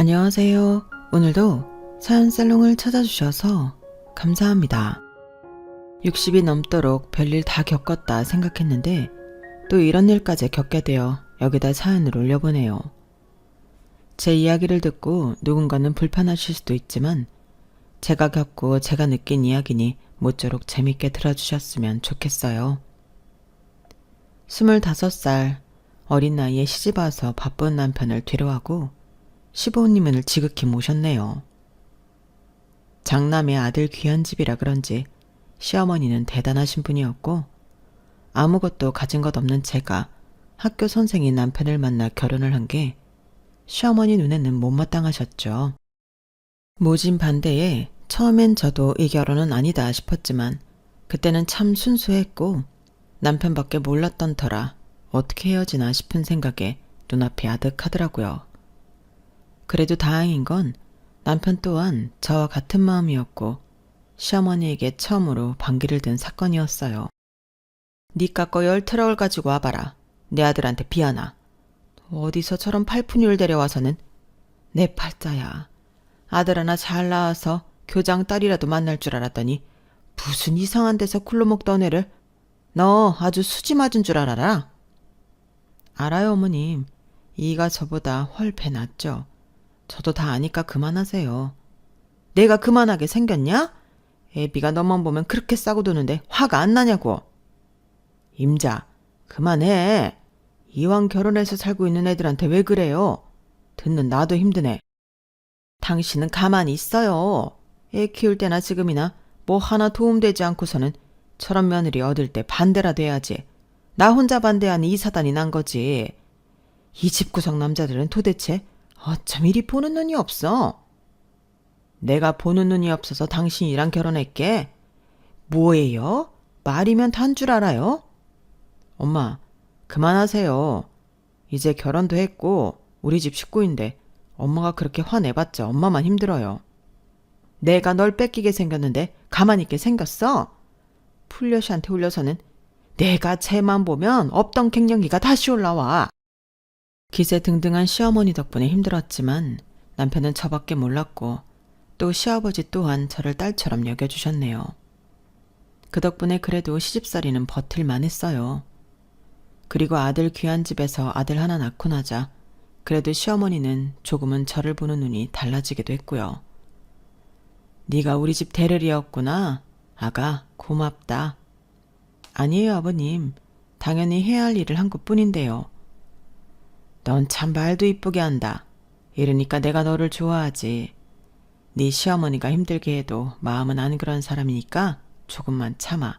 안녕하세요. 오늘도 사연살롱을 찾아주셔서 감사합니다. 60이 넘도록 별일 다 겪었다 생각했는데 또 이런 일까지 겪게 되어 여기다 사연을 올려보네요. 제 이야기를 듣고 누군가는 불편하실 수도 있지만 제가 겪고 제가 느낀 이야기니 모쪼록 재밌게 들어주셨으면 좋겠어요. 25살 어린 나이에 시집와서 바쁜 남편을 뒤로하고 시부모님을 지극히 모셨네요. 장남의 아들 귀한 집이라 그런지 시어머니는 대단하신 분이었고 아무것도 가진 것 없는 제가 학교 선생인 남편을 만나 결혼을 한 게 시어머니 눈에는 못마땅하셨죠. 모진 반대에 처음엔 저도 이 결혼은 아니다 싶었지만 그때는 참 순수했고 남편밖에 몰랐던 터라 어떻게 헤어지나 싶은 생각에 눈앞이 아득하더라고요. 그래도 다행인 건 남편 또한 저와 같은 마음이었고 시어머니에게 처음으로 반기를 든 사건이었어요. 니까 거 10트럭을 가지고 와봐라. 내 아들한테 비하나. 어디서 저런 팔푼이를 데려와서는 내 팔자야. 아들 하나 잘 낳아서 교장 딸이라도 만날 줄 알았더니 무슨 이상한 데서 굴러 먹던 애를 너 아주 수지 맞은 줄 알아라. 알아요 어머님. 이가 저보다 훨배 낫죠. 저도 다 아니까 그만하세요. 내가 그만하게 생겼냐? 애비가 너만 보면 그렇게 싸고 도는데 화가 안 나냐고. 임자, 그만해. 이왕 결혼해서 살고 있는 애들한테 왜 그래요? 듣는 나도 힘드네. 당신은 가만히 있어요. 애 키울 때나 지금이나 뭐 하나 도움되지 않고서는 저런 며느리 얻을 때 반대라도 해야지. 나 혼자 반대하니 이 사단이 난 거지. 이 집구석 남자들은 도대체 어쩜 이리 보는 눈이 없어? 내가 보는 눈이 없어서 당신이랑 결혼했게? 뭐예요? 말이면 단 줄 알아요? 엄마, 그만하세요. 이제 결혼도 했고 우리 집 식구인데 엄마가 그렇게 화내봤자 엄마만 힘들어요. 내가 널 뺏기게 생겼는데 가만히 있게 생겼어? 풀려시한테 울려서는 내가 쟤만 보면 없던 갱년기가 다시 올라와. 기세등등한 시어머니 덕분에 힘들었지만 남편은 저밖에 몰랐고 또 시아버지 또한 저를 딸처럼 여겨주셨네요. 그 덕분에 그래도 시집살이는 버틸만 했어요. 그리고 아들 귀한 집에서 아들 하나 낳고 나자 그래도 시어머니는 조금은 저를 보는 눈이 달라지기도 했고요. 네가 우리 집 대를이었구나. 아가 고맙다. 아니에요 아버님. 당연히 해야 할 일을 한 것뿐인데요. 넌 참 말도 이쁘게 한다. 이러니까 내가 너를 좋아하지. 네 시어머니가 힘들게 해도 마음은 안 그런 사람이니까 조금만 참아.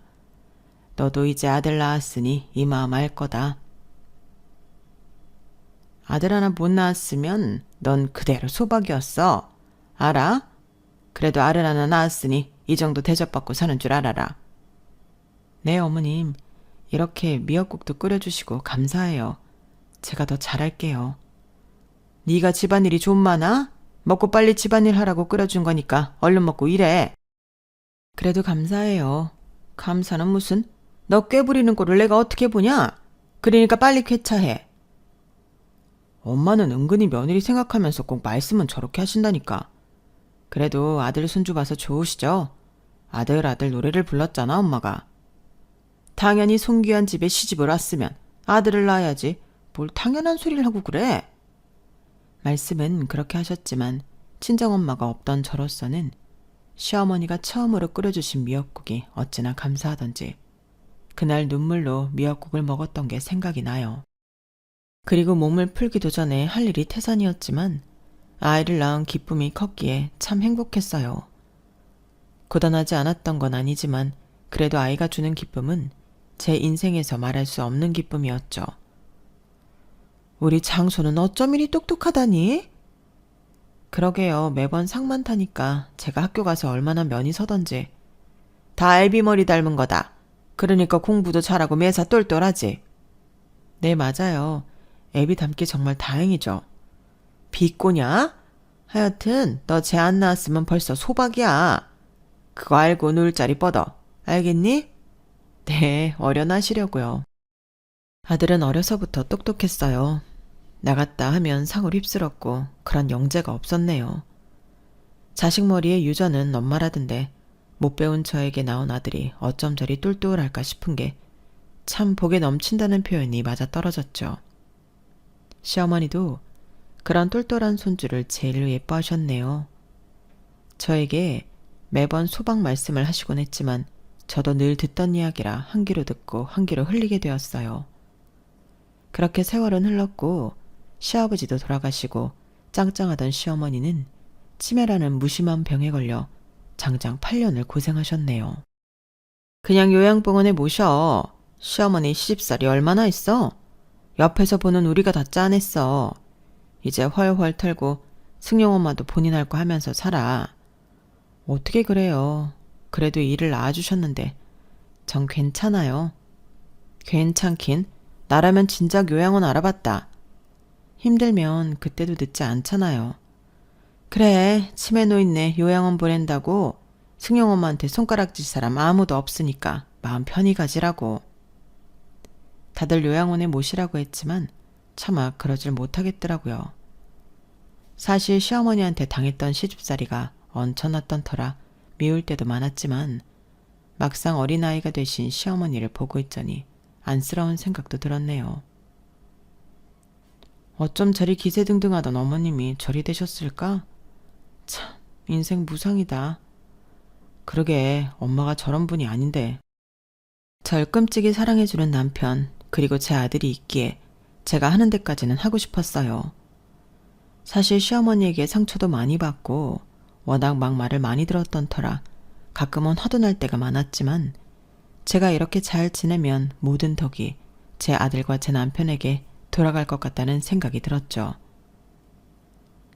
너도 이제 아들 낳았으니 이 마음 알 거다. 아들 하나 못 낳았으면 넌 그대로 소박이었어. 알아? 그래도 아들 하나 낳았으니 이 정도 대접받고 사는 줄 알아라. 네 어머님. 이렇게 미역국도 끓여주시고 감사해요. 제가 더 잘할게요. 네가 집안일이 좀 많아? 먹고 빨리 집안일 하라고 끓여준 거니까 얼른 먹고 일해. 그래도 감사해요. 감사는 무슨? 너 꾀부리는 꼴을 내가 어떻게 보냐? 그러니까 빨리 쾌차해. 엄마는 은근히 며느리 생각하면서 꼭 말씀은 저렇게 하신다니까. 그래도 아들 손주 봐서 좋으시죠? 아들 노래를 불렀잖아 엄마가. 당연히 손귀한 집에 시집을 왔으면 아들을 낳아야지. 뭘 당연한 소리를 하고 그래? 말씀은 그렇게 하셨지만 친정엄마가 없던 저로서는 시어머니가 처음으로 끓여주신 미역국이 어찌나 감사하던지 그날 눈물로 미역국을 먹었던 게 생각이 나요. 그리고 몸을 풀기도 전에 할 일이 태산이었지만 아이를 낳은 기쁨이 컸기에 참 행복했어요. 고단하지 않았던 건 아니지만 그래도 아이가 주는 기쁨은 제 인생에서 말할 수 없는 기쁨이었죠. 우리 장소는 어쩜 이리 똑똑하다니? 그러게요. 매번 상만 타니까 제가 학교 가서 얼마나 면이 서던지. 다 애비머리 닮은 거다. 그러니까 공부도 잘하고 매사 똘똘하지. 네 맞아요. 애비 닮기 정말 다행이죠. 비꼬냐? 하여튼 너 쟤 안 낳았으면 벌써 소박이야. 그거 알고 놀 자리 뻗어. 알겠니? 네, 어련하시려고요. 아들은 어려서부터 똑똑했어요. 나갔다 하면 상을 휩쓸었고 그런 영재가 없었네요. 자식 머리에 유전은 엄마라던데 못 배운 저에게 나온 아들이 어쩜 저리 똘똘할까 싶은 게 참 복에 넘친다는 표현이 맞아떨어졌죠. 시어머니도 그런 똘똘한 손주를 제일 예뻐하셨네요. 저에게 매번 소박 말씀을 하시곤 했지만 저도 늘 듣던 이야기라 한 귀로 듣고 한 귀로 흘리게 되었어요. 그렇게 세월은 흘렀고 시아버지도 돌아가시고 짱짱하던 시어머니는 치매라는 무심한 병에 걸려 장장 8년을 고생하셨네요. 그냥 요양병원에 모셔. 시어머니 시집살이 얼마나 했어? 옆에서 보는 우리가 다 짠했어. 이제 훨훨 털고 승용 엄마도 본인 할 거 하면서 살아. 어떻게 그래요. 그래도 일을 낳아주셨는데 전 괜찮아요. 괜찮긴. 나라면 진작 요양원 알아봤다. 힘들면 그때도 늦지 않잖아요. 그래, 치매 노인네 요양원 보낸다고 승용 엄마한테 손가락질 사람 아무도 없으니까 마음 편히 가지라고. 다들 요양원에 모시라고 했지만 차마 그러질 못하겠더라고요. 사실 시어머니한테 당했던 시집살이가 얹혀놨던 터라 미울 때도 많았지만 막상 어린아이가 되신 시어머니를 보고 있자니 안쓰러운 생각도 들었네요. 어쩜 저리 기세등등하던 어머님이 저리 되셨을까? 참, 인생 무상이다. 그러게 엄마가 저런 분이 아닌데. 절 끔찍이 사랑해주는 남편 그리고 제 아들이 있기에 제가 하는 데까지는 하고 싶었어요. 사실 시어머니에게 상처도 많이 받고 워낙 막말을 많이 들었던 터라 가끔은 화도 날 때가 많았지만 제가 이렇게 잘 지내면 모든 덕이 제 아들과 제 남편에게 돌아갈 것 같다는 생각이 들었죠.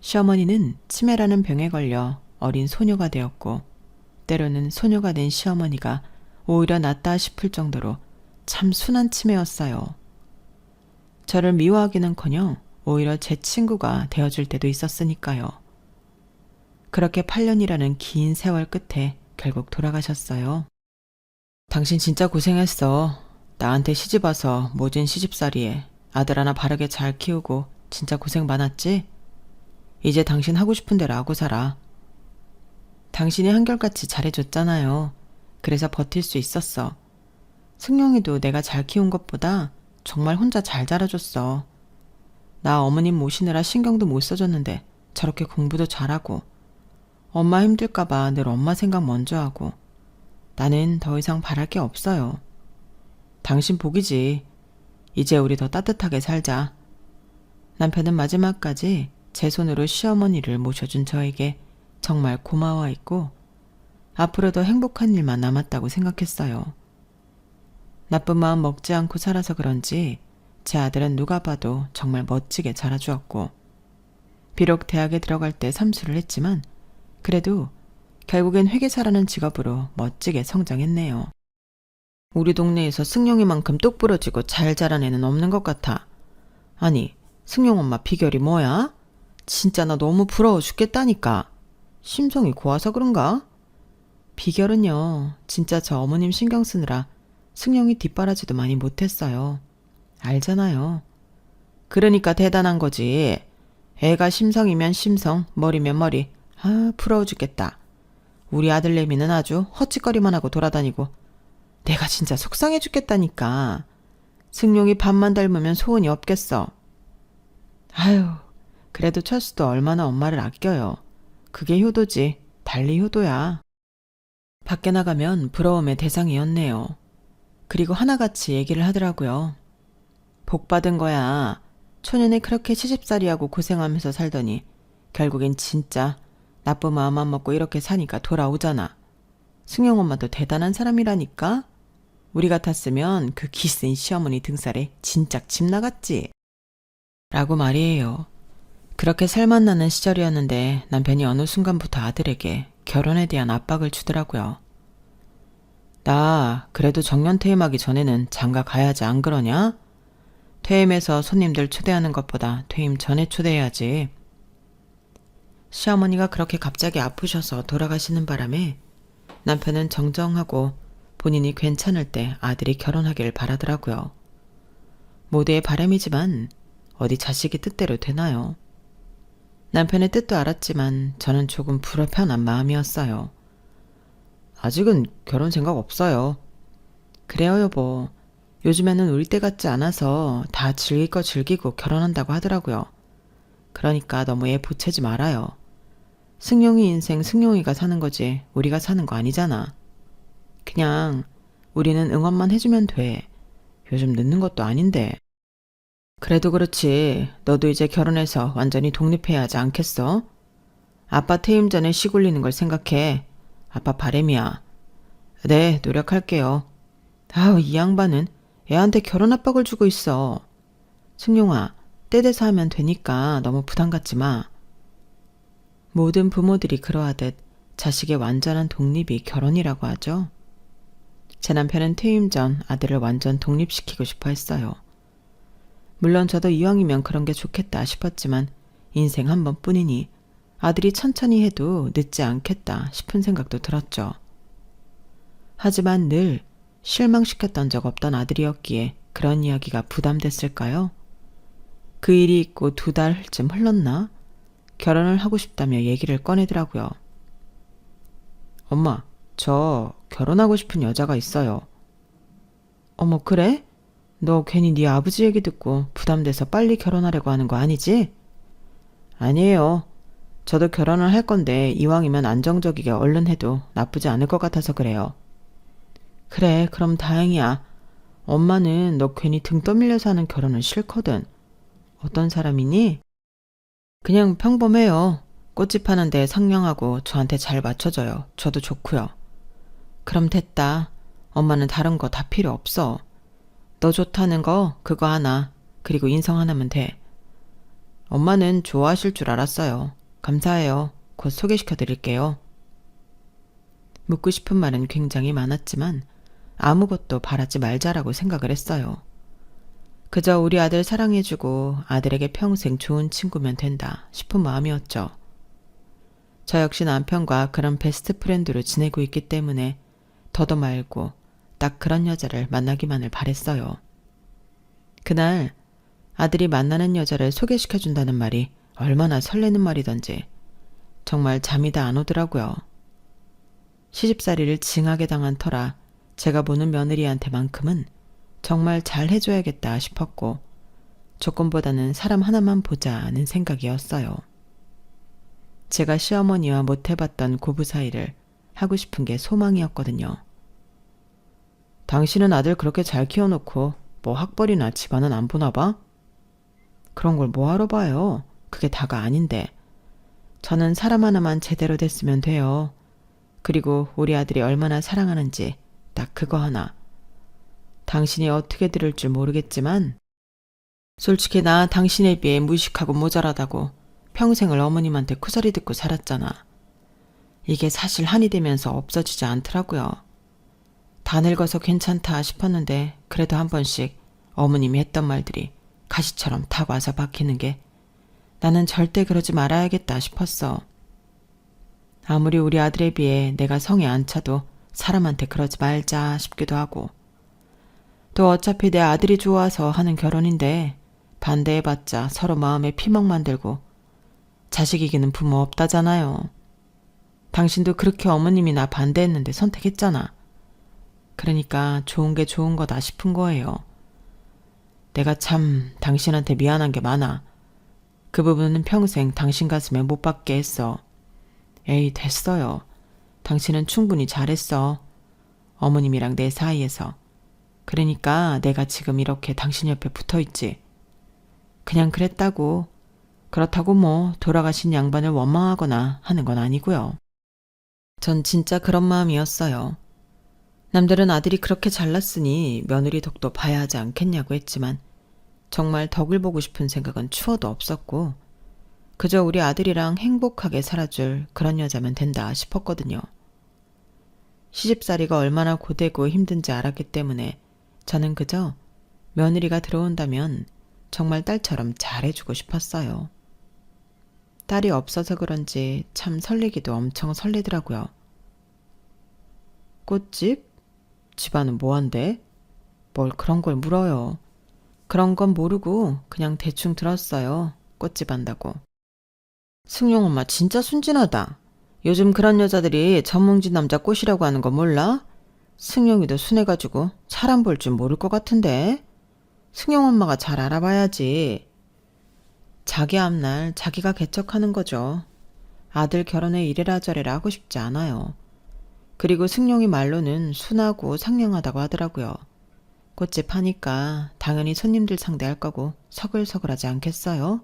시어머니는 치매라는 병에 걸려 어린 소녀가 되었고 때로는 소녀가 된 시어머니가 오히려 낫다 싶을 정도로 참 순한 치매였어요. 저를 미워하기는커녕 오히려 제 친구가 되어줄 때도 있었으니까요. 그렇게 8년이라는 긴 세월 끝에 결국 돌아가셨어요. 당신 진짜 고생했어. 나한테 시집 와서 모진 시집살이에 아들 하나 바르게 잘 키우고 진짜 고생 많았지? 이제 당신 하고 싶은 대로 하고 살아. 당신이 한결같이 잘해줬잖아요. 그래서 버틸 수 있었어. 승용이도 내가 잘 키운 것보다 정말 혼자 잘 자라줬어. 나 어머님 모시느라 신경도 못 써줬는데 저렇게 공부도 잘하고 엄마 힘들까봐 늘 엄마 생각 먼저 하고 나는 더 이상 바랄 게 없어요. 당신 복이지. 이제 우리 더 따뜻하게 살자. 남편은 마지막까지 제 손으로 시어머니를 모셔준 저에게 정말 고마워했고 앞으로도 행복한 일만 남았다고 생각했어요. 나쁜 마음 먹지 않고 살아서 그런지 제 아들은 누가 봐도 정말 멋지게 자라주었고 비록 대학에 들어갈 때 삼수를 했지만 그래도 결국엔 회계사라는 직업으로 멋지게 성장했네요. 우리 동네에서 승용이만큼 똑부러지고 잘 자란 애는 없는 것 같아. 아니, 승용 엄마 비결이 뭐야? 진짜 나 너무 부러워 죽겠다니까. 심성이 고와서 그런가? 비결은요, 진짜 저 어머님 신경 쓰느라 승용이 뒷바라지도 많이 못했어요. 알잖아요. 그러니까 대단한 거지. 애가 심성이면 심성, 머리면 머리. 아, 부러워 죽겠다. 우리 아들내미는 아주 헛짓거리만 하고 돌아다니고 내가 진짜 속상해 죽겠다니까. 승용이 밥만 닮으면 소원이 없겠어. 아유, 그래도 철수도 얼마나 엄마를 아껴요. 그게 효도지. 달리 효도야. 밖에 나가면 부러움의 대상이었네요. 그리고 하나같이 얘기를 하더라고요. 복 받은 거야. 초년에 그렇게 시집살이하고 고생하면서 살더니 결국엔 진짜 나쁜 마음만 먹고 이렇게 사니까 돌아오잖아. 승용 엄마도 대단한 사람이라니까. 우리 같았으면 그 기센 시어머니 등살에 진작 집 나갔지. 라고 말이에요. 그렇게 살맛 나는 시절이었는데 남편이 어느 순간부터 아들에게 결혼에 대한 압박을 주더라고요. 나 그래도 정년 퇴임하기 전에는 장가 가야지 안 그러냐? 퇴임해서 손님들 초대하는 것보다 퇴임 전에 초대해야지. 시어머니가 그렇게 갑자기 아프셔서 돌아가시는 바람에 남편은 정정하고 본인이 괜찮을 때 아들이 결혼하기를 바라더라고요. 모두의 바람이지만 어디 자식이 뜻대로 되나요? 남편의 뜻도 알았지만 저는 조금 불편한 마음이었어요. 아직은 결혼 생각 없어요. 그래요, 여보. 요즘에는 우리 때 같지 않아서 다 즐길 거 즐기고 결혼한다고 하더라고요. 그러니까 너무 애 보채지 말아요. 승용이 인생 승용이가 사는 거지 우리가 사는 거 아니잖아. 그냥 우리는 응원만 해주면 돼. 요즘 늦는 것도 아닌데. 그래도 그렇지. 너도 이제 결혼해서 완전히 독립해야 하지 않겠어? 아빠 퇴임 전에 시골리는 걸 생각해. 아빠 바램이야. 네, 노력할게요. 아우, 이 양반은 애한테 결혼 압박을 주고 있어. 승용아, 때 돼서 하면 되니까 너무 부담 갖지 마. 모든 부모들이 그러하듯 자식의 완전한 독립이 결혼이라고 하죠. 제 남편은 퇴임 전 아들을 완전 독립시키고 싶어 했어요. 물론 저도 이왕이면 그런 게 좋겠다 싶었지만 인생 한 번뿐이니 아들이 천천히 해도 늦지 않겠다 싶은 생각도 들었죠. 하지만 늘 실망시켰던 적 없던 아들이었기에 그런 이야기가 부담됐을까요? 그 일이 있고 2달쯤 흘렀나? 결혼을 하고 싶다며 얘기를 꺼내더라고요. 엄마, 저 결혼하고 싶은 여자가 있어요. 어머, 그래? 너 괜히 네 아버지 얘기 듣고 부담돼서 빨리 결혼하려고 하는 거 아니지? 아니에요. 저도 결혼을 할 건데 이왕이면 안정적이게 얼른 해도 나쁘지 않을 것 같아서 그래요. 그래, 그럼 다행이야. 엄마는 너 괜히 등 떠밀려서 하는 결혼은 싫거든. 어떤 사람이니? 그냥 평범해요. 꽃집 하는데 상냥하고 저한테 잘 맞춰줘요. 저도 좋고요. 그럼 됐다. 엄마는 다른 거 다 필요 없어. 너 좋다는 거 그거 하나, 그리고 인성 하나면 돼. 엄마는 좋아하실 줄 알았어요. 감사해요. 곧 소개시켜 드릴게요. 묻고 싶은 말은 굉장히 많았지만 아무것도 바라지 말자라고 생각을 했어요. 그저 우리 아들 사랑해주고 아들에게 평생 좋은 친구면 된다 싶은 마음이었죠. 저 역시 남편과 그런 베스트 프렌드로 지내고 있기 때문에 더도 말고 딱 그런 여자를 만나기만을 바랬어요. 그날 아들이 만나는 여자를 소개시켜준다는 말이 얼마나 설레는 말이던지 정말 잠이 다 안 오더라고요. 시집살이를 징하게 당한 터라 제가 보는 며느리한테만큼은 정말 잘 해줘야겠다 싶었고 조건보다는 사람 하나만 보자는 생각이었어요. 제가 시어머니와 못 해봤던 고부 사이를 하고 싶은 게 소망이었거든요. 당신은 아들 그렇게 잘 키워놓고 뭐 학벌이나 집안은 안 보나 봐? 그런 걸 뭐하러 봐요? 그게 다가 아닌데. 저는 사람 하나만 제대로 됐으면 돼요. 그리고 우리 아들이 얼마나 사랑하는지 딱 그거 하나. 당신이 어떻게 들을 줄 모르겠지만 솔직히 나 당신에 비해 무식하고 모자라다고 평생을 어머님한테 쿠사리 듣고 살았잖아. 이게 사실 한이 되면서 없어지지 않더라고요. 다 늙어서 괜찮다 싶었는데 그래도 한 번씩 어머님이 했던 말들이 가시처럼 탁 와서 박히는 게 나는 절대 그러지 말아야겠다 싶었어. 아무리 우리 아들에 비해 내가 성에 안 차도 사람한테 그러지 말자 싶기도 하고 또 어차피 내 아들이 좋아서 하는 결혼인데 반대해봤자 서로 마음에 피멍 만들고 자식 이기는 부모 없다잖아요. 당신도 그렇게 어머님이 나 반대했는데 선택했잖아. 그러니까 좋은 게 좋은 거다 싶은 거예요. 내가 참 당신한테 미안한 게 많아. 그 부분은 평생 당신 가슴에 못 박게 했어. 에이, 됐어요. 당신은 충분히 잘했어. 어머님이랑 내 사이에서. 그러니까 내가 지금 이렇게 당신 옆에 붙어있지. 그냥 그랬다고. 그렇다고 뭐 돌아가신 양반을 원망하거나 하는 건 아니고요. 전 진짜 그런 마음이었어요. 남들은 아들이 그렇게 잘났으니 며느리 덕도 봐야 하지 않겠냐고 했지만 정말 덕을 보고 싶은 생각은 추워도 없었고 그저 우리 아들이랑 행복하게 살아줄 그런 여자면 된다 싶었거든요. 시집살이가 얼마나 고되고 힘든지 알았기 때문에 저는 그저 며느리가 들어온다면 정말 딸처럼 잘해주고 싶었어요. 딸이 없어서 그런지 참 설레기도 엄청 설레더라고요. 꽃집? 집안은 뭐한데? 뭘 그런 걸 물어요. 그런 건 모르고 그냥 대충 들었어요. 꽃집 한다고. 승용 엄마 진짜 순진하다. 요즘 그런 여자들이 전문직 남자 꼬시라고 하는 거 몰라? 승용이도 순해가지고 사람 볼 줄 모를 것 같은데. 승용 엄마가 잘 알아봐야지. 자기 앞날 자기가 개척하는 거죠. 아들 결혼에 이래라 저래라 하고 싶지 않아요. 그리고 승용이 말로는 순하고 상냥하다고 하더라고요. 꽃집 하니까 당연히 손님들 상대할 거고 서글서글하지 않겠어요?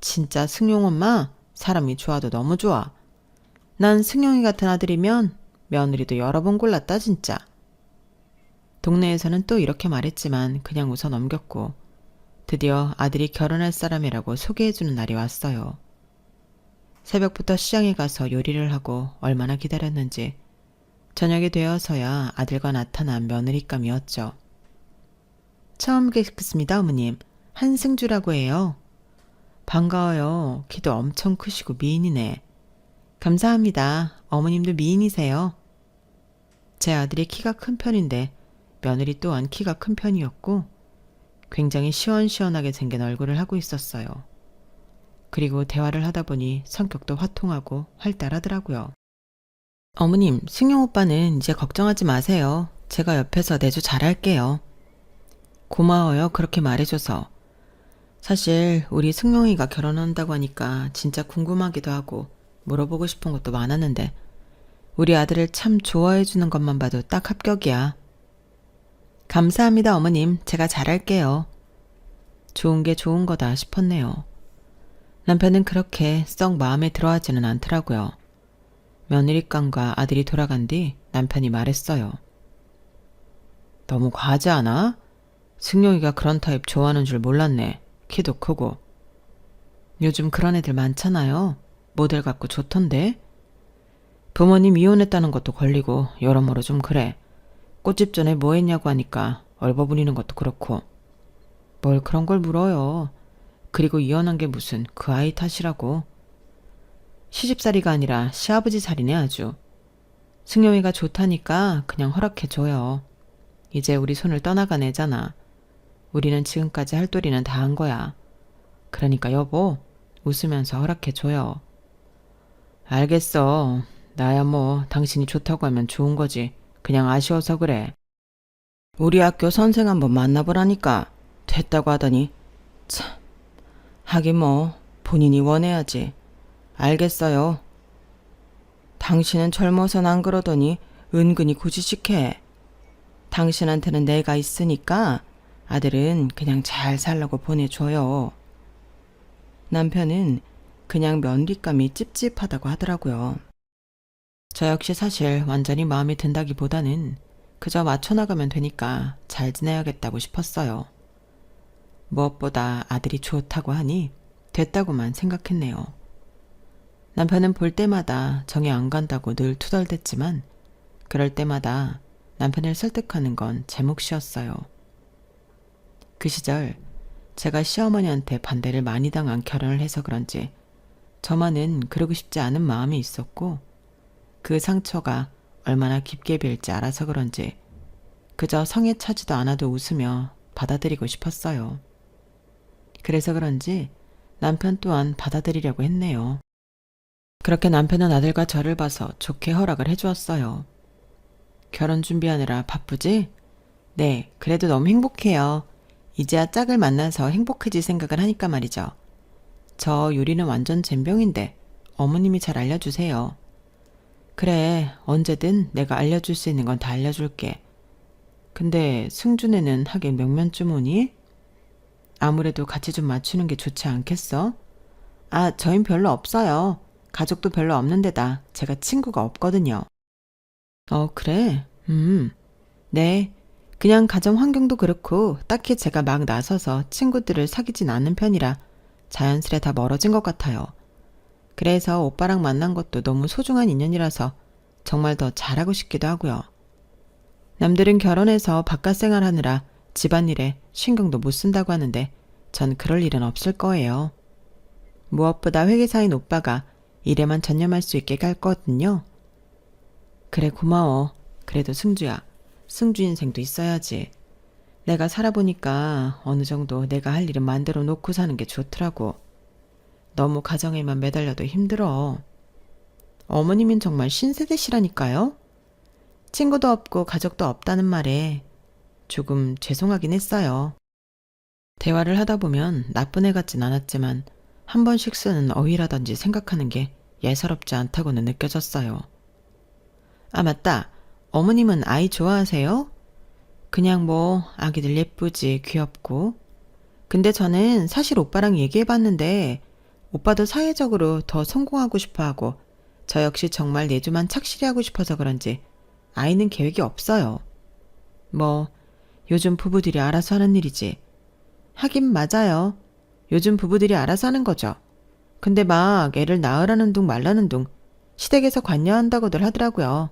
진짜 승용 엄마 사람이 좋아도 너무 좋아. 난 승용이 같은 아들이면 며느리도 여러 번 골랐다 진짜. 동네에서는 또 이렇게 말했지만 그냥 웃어 넘겼고 드디어 아들이 결혼할 사람이라고 소개해주는 날이 왔어요. 새벽부터 시장에 가서 요리를 하고 얼마나 기다렸는지 저녁이 되어서야 아들과 나타난 며느리감이었죠. 처음 뵙겠습니다 어머님. 한승주라고 해요. 반가워요. 키도 엄청 크시고 미인이네. 감사합니다. 어머님도 미인이세요. 제 아들이 키가 큰 편인데 며느리 또한 키가 큰 편이었고 굉장히 시원시원하게 생긴 얼굴을 하고 있었어요. 그리고 대화를 하다 보니 성격도 화통하고 활달하더라고요. 어머님, 승용 오빠는 이제 걱정하지 마세요. 제가 옆에서 내조 잘할게요. 고마워요. 그렇게 말해줘서. 사실 우리 승용이가 결혼한다고 하니까 진짜 궁금하기도 하고 물어보고 싶은 것도 많았는데 우리 아들을 참 좋아해주는 것만 봐도 딱 합격이야. 감사합니다 어머님. 제가 잘할게요. 좋은 게 좋은 거다 싶었네요. 남편은 그렇게 썩 마음에 들어하지는 않더라고요. 며느리감과 아들이 돌아간 뒤 남편이 말했어요. 너무 과하지 않아? 승용이가 그런 타입 좋아하는 줄 몰랐네. 키도 크고. 요즘 그런 애들 많잖아요. 모델 같고 좋던데. 부모님 이혼했다는 것도 걸리고 여러모로 좀 그래. 꽃집 전에 뭐 했냐고 하니까 얼버무리는 것도 그렇고. 뭘 그런 걸 물어요. 그리고 이혼한 게 무슨 그 아이 탓이라고. 시집살이가 아니라 시아버지 살이네 아주. 승용이가 좋다니까 그냥 허락해줘요. 이제 우리 손을 떠나간 애잖아. 우리는 지금까지 할 도리는 다 한 거야. 그러니까 여보 웃으면서 허락해줘요. 알겠어. 나야 뭐 당신이 좋다고 하면 좋은 거지. 그냥 아쉬워서 그래. 우리 학교 선생 한번 만나보라니까. 됐다고 하더니 참. 하긴 뭐 본인이 원해야지. 알겠어요. 당신은 젊어선 안 그러더니 은근히 고지식해. 당신한테는 내가 있으니까 아들은 그냥 잘 살라고 보내줘요. 남편은 그냥 며느리감이 찝찝하다고 하더라고요. 저 역시 사실 완전히 마음에 든다기보다는 그저 맞춰나가면 되니까 잘 지내야겠다고 싶었어요. 무엇보다 아들이 좋다고 하니 됐다고만 생각했네요. 남편은 볼 때마다 정이 안 간다고 늘 투덜댔지만 그럴 때마다 남편을 설득하는 건 제 몫이었어요. 그 시절 제가 시어머니한테 반대를 많이 당한 결혼을 해서 그런지 저만은 그러고 싶지 않은 마음이 있었고 그 상처가 얼마나 깊게 빌지 알아서 그런지 그저 성에 차지도 않아도 웃으며 받아들이고 싶었어요. 그래서 그런지 남편 또한 받아들이려고 했네요. 그렇게 남편은 아들과 저를 봐서 좋게 허락을 해주었어요. 결혼 준비하느라 바쁘지? 네, 그래도 너무 행복해요. 이제야 짝을 만나서 행복해질 생각을 하니까 말이죠. 저 요리는 완전 젬병인데 어머님이 잘 알려주세요. 그래, 언제든 내가 알려줄 수 있는 건 다 알려줄게. 근데 승준애는 하긴 명면쯤 오니? 아무래도 같이 좀 맞추는 게 좋지 않겠어? 아, 저흰 별로 없어요. 가족도 별로 없는 데다 제가 친구가 없거든요. 그래? 네. 그냥 가정 환경도 그렇고 딱히 제가 막 나서서 친구들을 사귀진 않는 편이라 자연스레 다 멀어진 것 같아요. 그래서 오빠랑 만난 것도 너무 소중한 인연이라서 정말 더 잘하고 싶기도 하고요. 남들은 결혼해서 바깥 생활하느라 집안일에 신경도 못 쓴다고 하는데 전 그럴 일은 없을 거예요. 무엇보다 회계사인 오빠가 일에만 전념할 수 있게 갈 거거든요. 그래 고마워. 그래도 승주야. 승주 인생도 있어야지. 내가 살아보니까 어느 정도 내가 할 일은 만들어 놓고 사는 게 좋더라고. 너무 가정에만 매달려도 힘들어. 어머님은 정말 신세대시라니까요. 친구도 없고 가족도 없다는 말에 조금 죄송하긴 했어요. 대화를 하다 보면 나쁜 애 같진 않았지만 한 번씩 쓰는 어휘라든지 생각하는 게 예사롭지 않다고는 느껴졌어요. 아, 맞다. 어머님은 아이 좋아하세요? 그냥 뭐 아기들 예쁘지, 귀엽고. 근데 저는 사실 오빠랑 얘기해봤는데 오빠도 사회적으로 더 성공하고 싶어하고 저 역시 정말 내조만 착실히 하고 싶어서 그런지 아이는 계획이 없어요. 뭐 요즘 부부들이 알아서 하는 일이지. 하긴 맞아요. 요즘 부부들이 알아서 하는 거죠. 근데 막 애를 낳으라는 둥 말라는 둥 시댁에서 관여한다고들 하더라고요.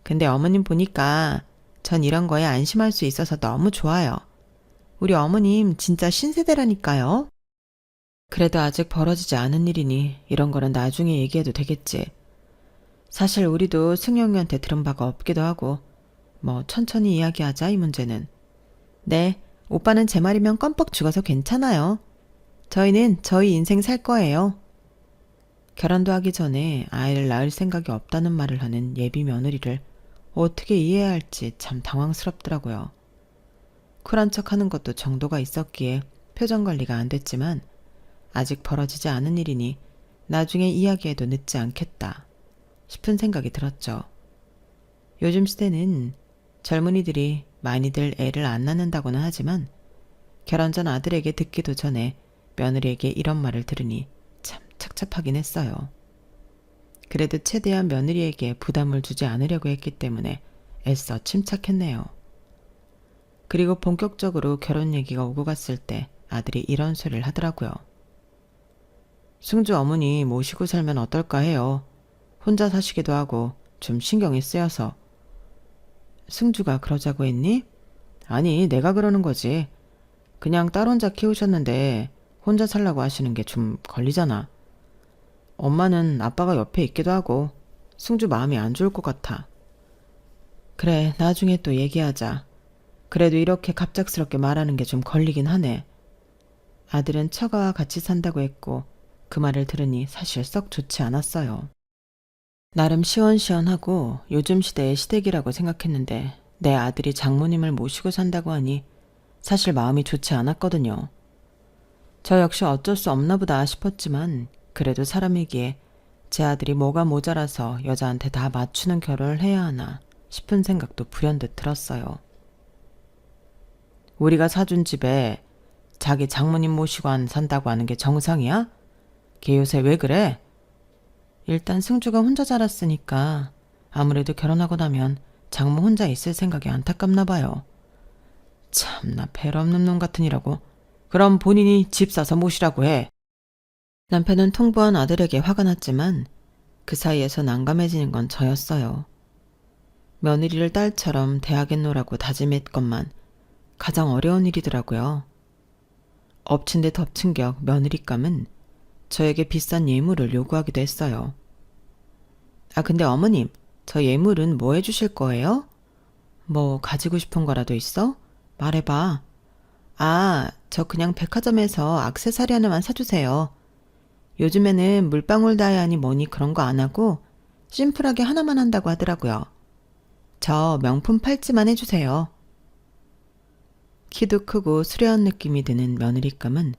근데 어머님 보니까 전 이런 거에 안심할 수 있어서 너무 좋아요. 우리 어머님 진짜 신세대라니까요. 그래도 아직 벌어지지 않은 일이니 이런 거는 나중에 얘기해도 되겠지. 사실 우리도 승용이한테 들은 바가 없기도 하고 뭐 천천히 이야기하자 이 문제는. 네, 오빠는 제 말이면 껌뻑 죽어서 괜찮아요. 저희는 저희 인생 살 거예요. 결혼도 하기 전에 아이를 낳을 생각이 없다는 말을 하는 예비 며느리를 어떻게 이해해야 할지 참 당황스럽더라고요. 쿨한 척 하는 것도 정도가 있었기에 표정 관리가 안 됐지만 아직 벌어지지 않은 일이니 나중에 이야기해도 늦지 않겠다 싶은 생각이 들었죠. 요즘 시대는 젊은이들이 많이들 애를 안 낳는다고는 하지만 결혼 전 아들에게 듣기도 전에 며느리에게 이런 말을 들으니 참 착잡하긴 했어요. 그래도 최대한 며느리에게 부담을 주지 않으려고 했기 때문에 애써 침착했네요. 그리고 본격적으로 결혼 얘기가 오고 갔을 때 아들이 이런 소리를 하더라고요. 승주 어머니 모시고 살면 어떨까 해요. 혼자 사시기도 하고 좀 신경이 쓰여서. 승주가 그러자고 했니? 아니, 내가 그러는 거지. 그냥 딸 혼자 키우셨는데 혼자 살라고 하시는 게 좀 걸리잖아. 엄마는 아빠가 옆에 있기도 하고 승주 마음이 안 좋을 것 같아. 그래, 나중에 또 얘기하자. 그래도 이렇게 갑작스럽게 말하는 게 좀 걸리긴 하네. 아들은 처가와 같이 산다고 했고 그 말을 들으니 사실 썩 좋지 않았어요. 나름 시원시원하고 요즘 시대의 시댁이라고 생각했는데 내 아들이 장모님을 모시고 산다고 하니 사실 마음이 좋지 않았거든요. 저 역시 어쩔 수 없나 보다 싶었지만 그래도 사람이기에 제 아들이 뭐가 모자라서 여자한테 다 맞추는 결혼을 해야 하나 싶은 생각도 불현듯 들었어요. 우리가 사준 집에 자기 장모님 모시고 안 산다고 하는 게 정상이야? 걔 요새 왜 그래? 일단 승주가 혼자 자랐으니까 아무래도 결혼하고 나면 장모 혼자 있을 생각이 안타깝나 봐요. 참나 배 없는 놈 같으니라고. 그럼 본인이 집 사서 모시라고 해. 남편은 통보한 아들에게 화가 났지만 그 사이에서 난감해지는 건 저였어요. 며느리를 딸처럼 대하게 놓으라고 다짐했건만 가장 어려운 일이더라고요. 엎친 데 덮친 격 며느리감은 저에게 비싼 예물을 요구하기도 했어요. 아, 근데 어머님, 저 예물은 뭐 해주실 거예요? 뭐 가지고 싶은 거라도 있어? 말해봐. 아, 저 그냥 백화점에서 액세서리 하나만 사주세요. 요즘에는 물방울 다이아니 뭐니 그런 거 안 하고 심플하게 하나만 한다고 하더라고요. 저 명품 팔찌만 해주세요. 키도 크고 수려한 느낌이 드는 며느리감은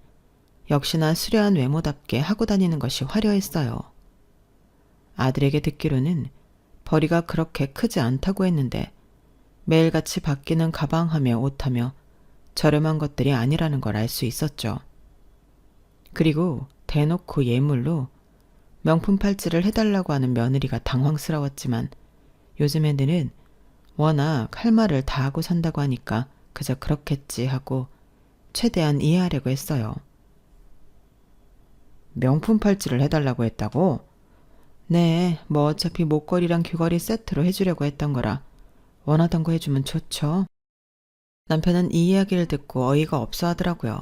역시나 수려한 외모답게 하고 다니는 것이 화려했어요. 아들에게 듣기로는 벌이가 그렇게 크지 않다고 했는데 매일같이 바뀌는 가방하며 옷하며 저렴한 것들이 아니라는 걸 알 수 있었죠. 그리고 대놓고 예물로 명품 팔찌를 해달라고 하는 며느리가 당황스러웠지만 요즘 애들은 워낙 할 말을 다 하고 산다고 하니까 그저 그렇겠지 하고 최대한 이해하려고 했어요. 명품 팔찌를 해달라고 했다고? 네, 뭐 어차피 목걸이랑 귀걸이 세트로 해주려고 했던 거라 원하던 거 해주면 좋죠. 남편은 이 이야기를 듣고 어이가 없어 하더라고요.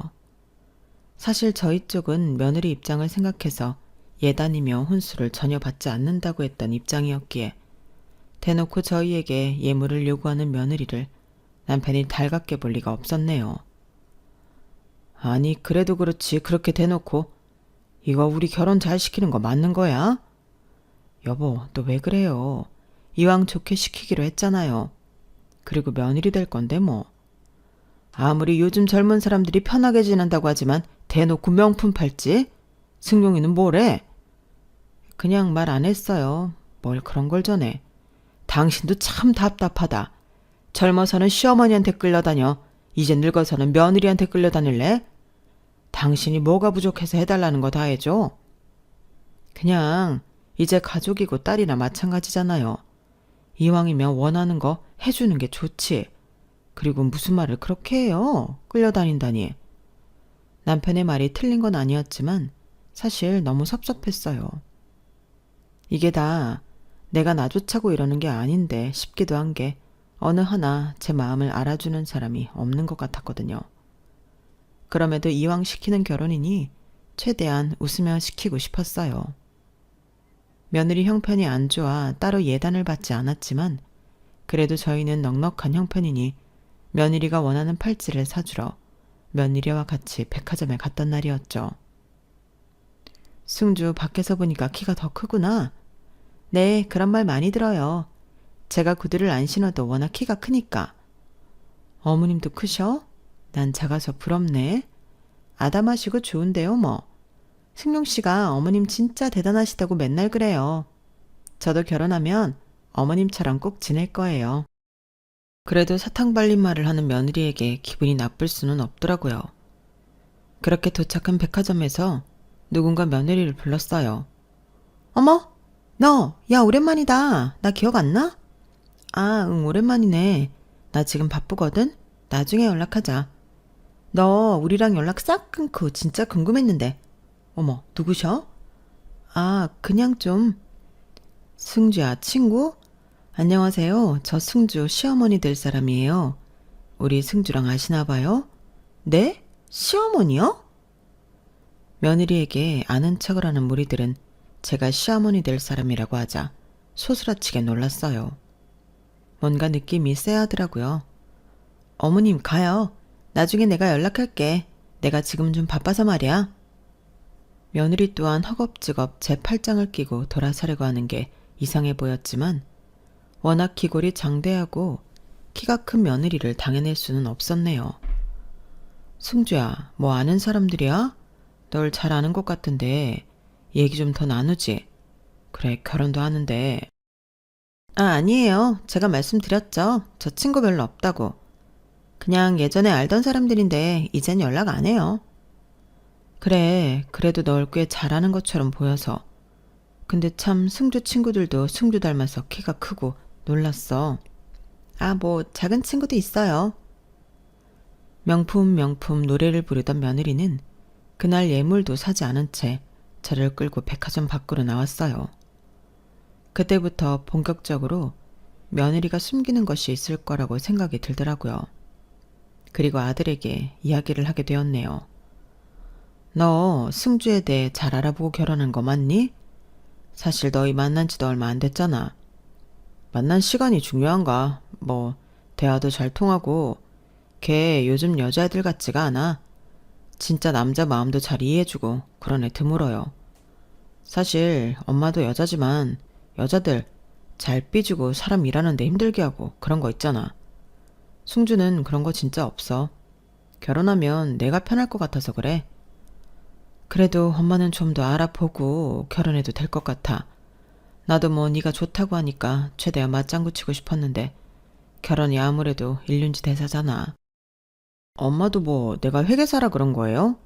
사실 저희 쪽은 며느리 입장을 생각해서 예단이며 혼수를 전혀 받지 않는다고 했던 입장이었기에 대놓고 저희에게 예물을 요구하는 며느리를 남편이 달갑게 볼 리가 없었네요. 아니, 그래도 그렇지 그렇게 대놓고 이거 우리 결혼 잘 시키는 거 맞는 거야? 여보, 또 왜 그래요? 이왕 좋게 시키기로 했잖아요. 그리고 며느리 될 건데 뭐. 아무리 요즘 젊은 사람들이 편하게 지낸다고 하지만 대놓고 명품 팔찌? 승용이는 뭐래? 그냥 말 안 했어요. 뭘 그런 걸 전해. 당신도 참 답답하다. 젊어서는 시어머니한테 끌려다녀. 이제 늙어서는 며느리한테 끌려다닐래? 당신이 뭐가 부족해서 해달라는 거 다 해줘. 그냥 이제 가족이고 딸이나 마찬가지잖아요. 이왕이면 원하는 거 해주는 게 좋지. 그리고 무슨 말을 그렇게 해요? 끌려다닌다니. 남편의 말이 틀린 건 아니었지만 사실 너무 섭섭했어요. 이게 다 내가 나조차고 이러는 게 아닌데 싶기도 한 게 어느 하나 제 마음을 알아주는 사람이 없는 것 같았거든요. 그럼에도 이왕 시키는 결혼이니 최대한 웃으며 시키고 싶었어요. 며느리 형편이 안 좋아 따로 예단을 받지 않았지만 그래도 저희는 넉넉한 형편이니 며느리가 원하는 팔찌를 사주러 며느리와 같이 백화점에 갔던 날이었죠. 승주, 밖에서 보니까 키가 더 크구나. 네, 그런 말 많이 들어요. 제가 구두를 안 신어도 워낙 키가 크니까. 어머님도 크셔? 난 작아서 부럽네. 아담하시고 좋은데요, 뭐. 승용 씨가 어머님 진짜 대단하시다고 맨날 그래요. 저도 결혼하면 어머님처럼 꼭 지낼 거예요. 그래도 사탕 발린 말을 하는 며느리에게 기분이 나쁠 수는 없더라고요. 그렇게 도착한 백화점에서 누군가 며느리를 불렀어요. 어머, 너, 야, 오랜만이다. 나 기억 안 나? 아, 응, 오랜만이네. 나 지금 바쁘거든? 나중에 연락하자. 너 우리랑 연락 싹 끊고 진짜 궁금했는데. 어머, 누구셔? 아, 그냥 좀. 승주야, 친구? 안녕하세요. 저 승주 시어머니 될 사람이에요. 우리 승주랑 아시나 봐요? 네? 시어머니요? 며느리에게 아는 척을 하는 무리들은 제가 시어머니 될 사람이라고 하자 소스라치게 놀랐어요. 뭔가 느낌이 쎄하더라고요. 어머님, 가요. 나중에 내가 연락할게. 내가 지금 좀 바빠서 말이야. 며느리 또한 허겁지겁 제 팔짱을 끼고 돌아서려고 하는 게 이상해 보였지만 워낙 기골이 장대하고 키가 큰 며느리를 당해낼 수는 없었네요. 승주야, 뭐 아는 사람들이야? 널 잘 아는 것 같은데 얘기 좀 더 나누지. 그래, 결혼도 하는데. 아, 아니에요. 제가 말씀드렸죠. 저 친구 별로 없다고. 그냥 예전에 알던 사람들인데 이젠 연락 안 해요. 그래, 그래도 널 꽤 잘하는 것처럼 보여서. 근데 참 승주 친구들도 승주 닮아서 키가 크고 놀랐어. 아, 뭐 작은 친구도 있어요. 명품 노래를 부르던 며느리는 그날 예물도 사지 않은 채 저를 끌고 백화점 밖으로 나왔어요. 그때부터 본격적으로 며느리가 숨기는 것이 있을 거라고 생각이 들더라고요. 그리고 아들에게 이야기를 하게 되었네요. 너 승주에 대해 잘 알아보고 결혼한 거 맞니? 사실 너희 만난 지도 얼마 안 됐잖아. 만난 시간이 중요한가? 뭐 대화도 잘 통하고 걔 요즘 여자애들 같지가 않아. 진짜 남자 마음도 잘 이해해주고 그런 애 드물어요. 사실 엄마도 여자지만 여자들 잘 삐지고 사람 일하는데 힘들게 하고 그런 거 있잖아. 승주는 그런 거 진짜 없어. 결혼하면 내가 편할 것 같아서 그래. 그래도 엄마는 좀 더 알아보고 결혼해도 될 것 같아. 나도 뭐 네가 좋다고 하니까 최대한 맞장구 치고 싶었는데 결혼이 아무래도 일륜지 대사잖아. 엄마도 뭐 내가 회계사라 그런 거예요?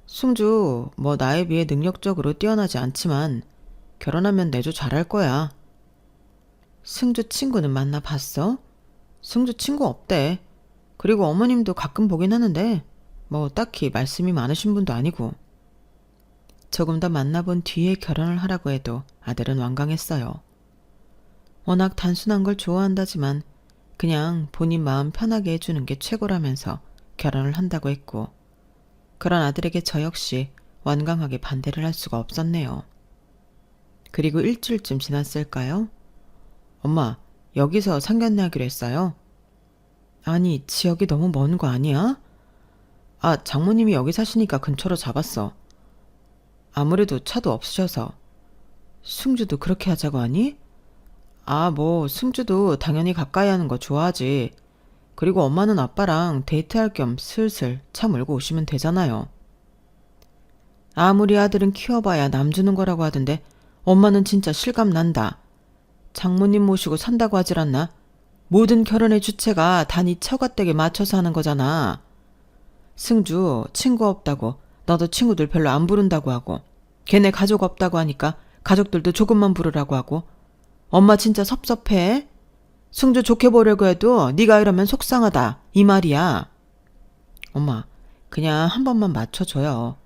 승주 뭐 나에 비해 능력적으로 뛰어나지 않지만 결혼하면 내조 잘할 거야. 승주 친구는 만나봤어? 승주 친구 없대. 그리고 어머님도 가끔 보긴 하는데 뭐 딱히 말씀이 많으신 분도 아니고. 조금 더 만나본 뒤에 결혼을 하라고 해도 아들은 완강했어요. 워낙 단순한 걸 좋아한다지만 그냥 본인 마음 편하게 해주는 게 최고라면서 결혼을 한다고 했고 그런 아들에게 저 역시 완강하게 반대를 할 수가 없었네요. 그리고 일주일쯤 지났을까요? 엄마, 여기서 상견례 하기로 했어요. 아니, 지역이 너무 먼 거 아니야? 아, 장모님이 여기 사시니까 근처로 잡았어. 아무래도 차도 없으셔서. 승주도 그렇게 하자고 하니? 아, 뭐 승주도 당연히 가까이 하는 거 좋아하지. 그리고 엄마는 아빠랑 데이트할 겸 슬슬 차 몰고 오시면 되잖아요. 아무리 아들은 키워봐야 남 주는 거라고 하던데 엄마는 진짜 실감 난다. 장모님 모시고 산다고 하질 않나? 모든 결혼의 주체가 다 네 처가댁에 맞춰서 하는 거잖아. 승주 친구 없다고 너도 친구들 별로 안 부른다고 하고 걔네 가족 없다고 하니까 가족들도 조금만 부르라고 하고 엄마 진짜 섭섭해. 승주 좋게 보려고 해도 네가 이러면 속상하다 이 말이야. 엄마 그냥 한 번만 맞춰줘요.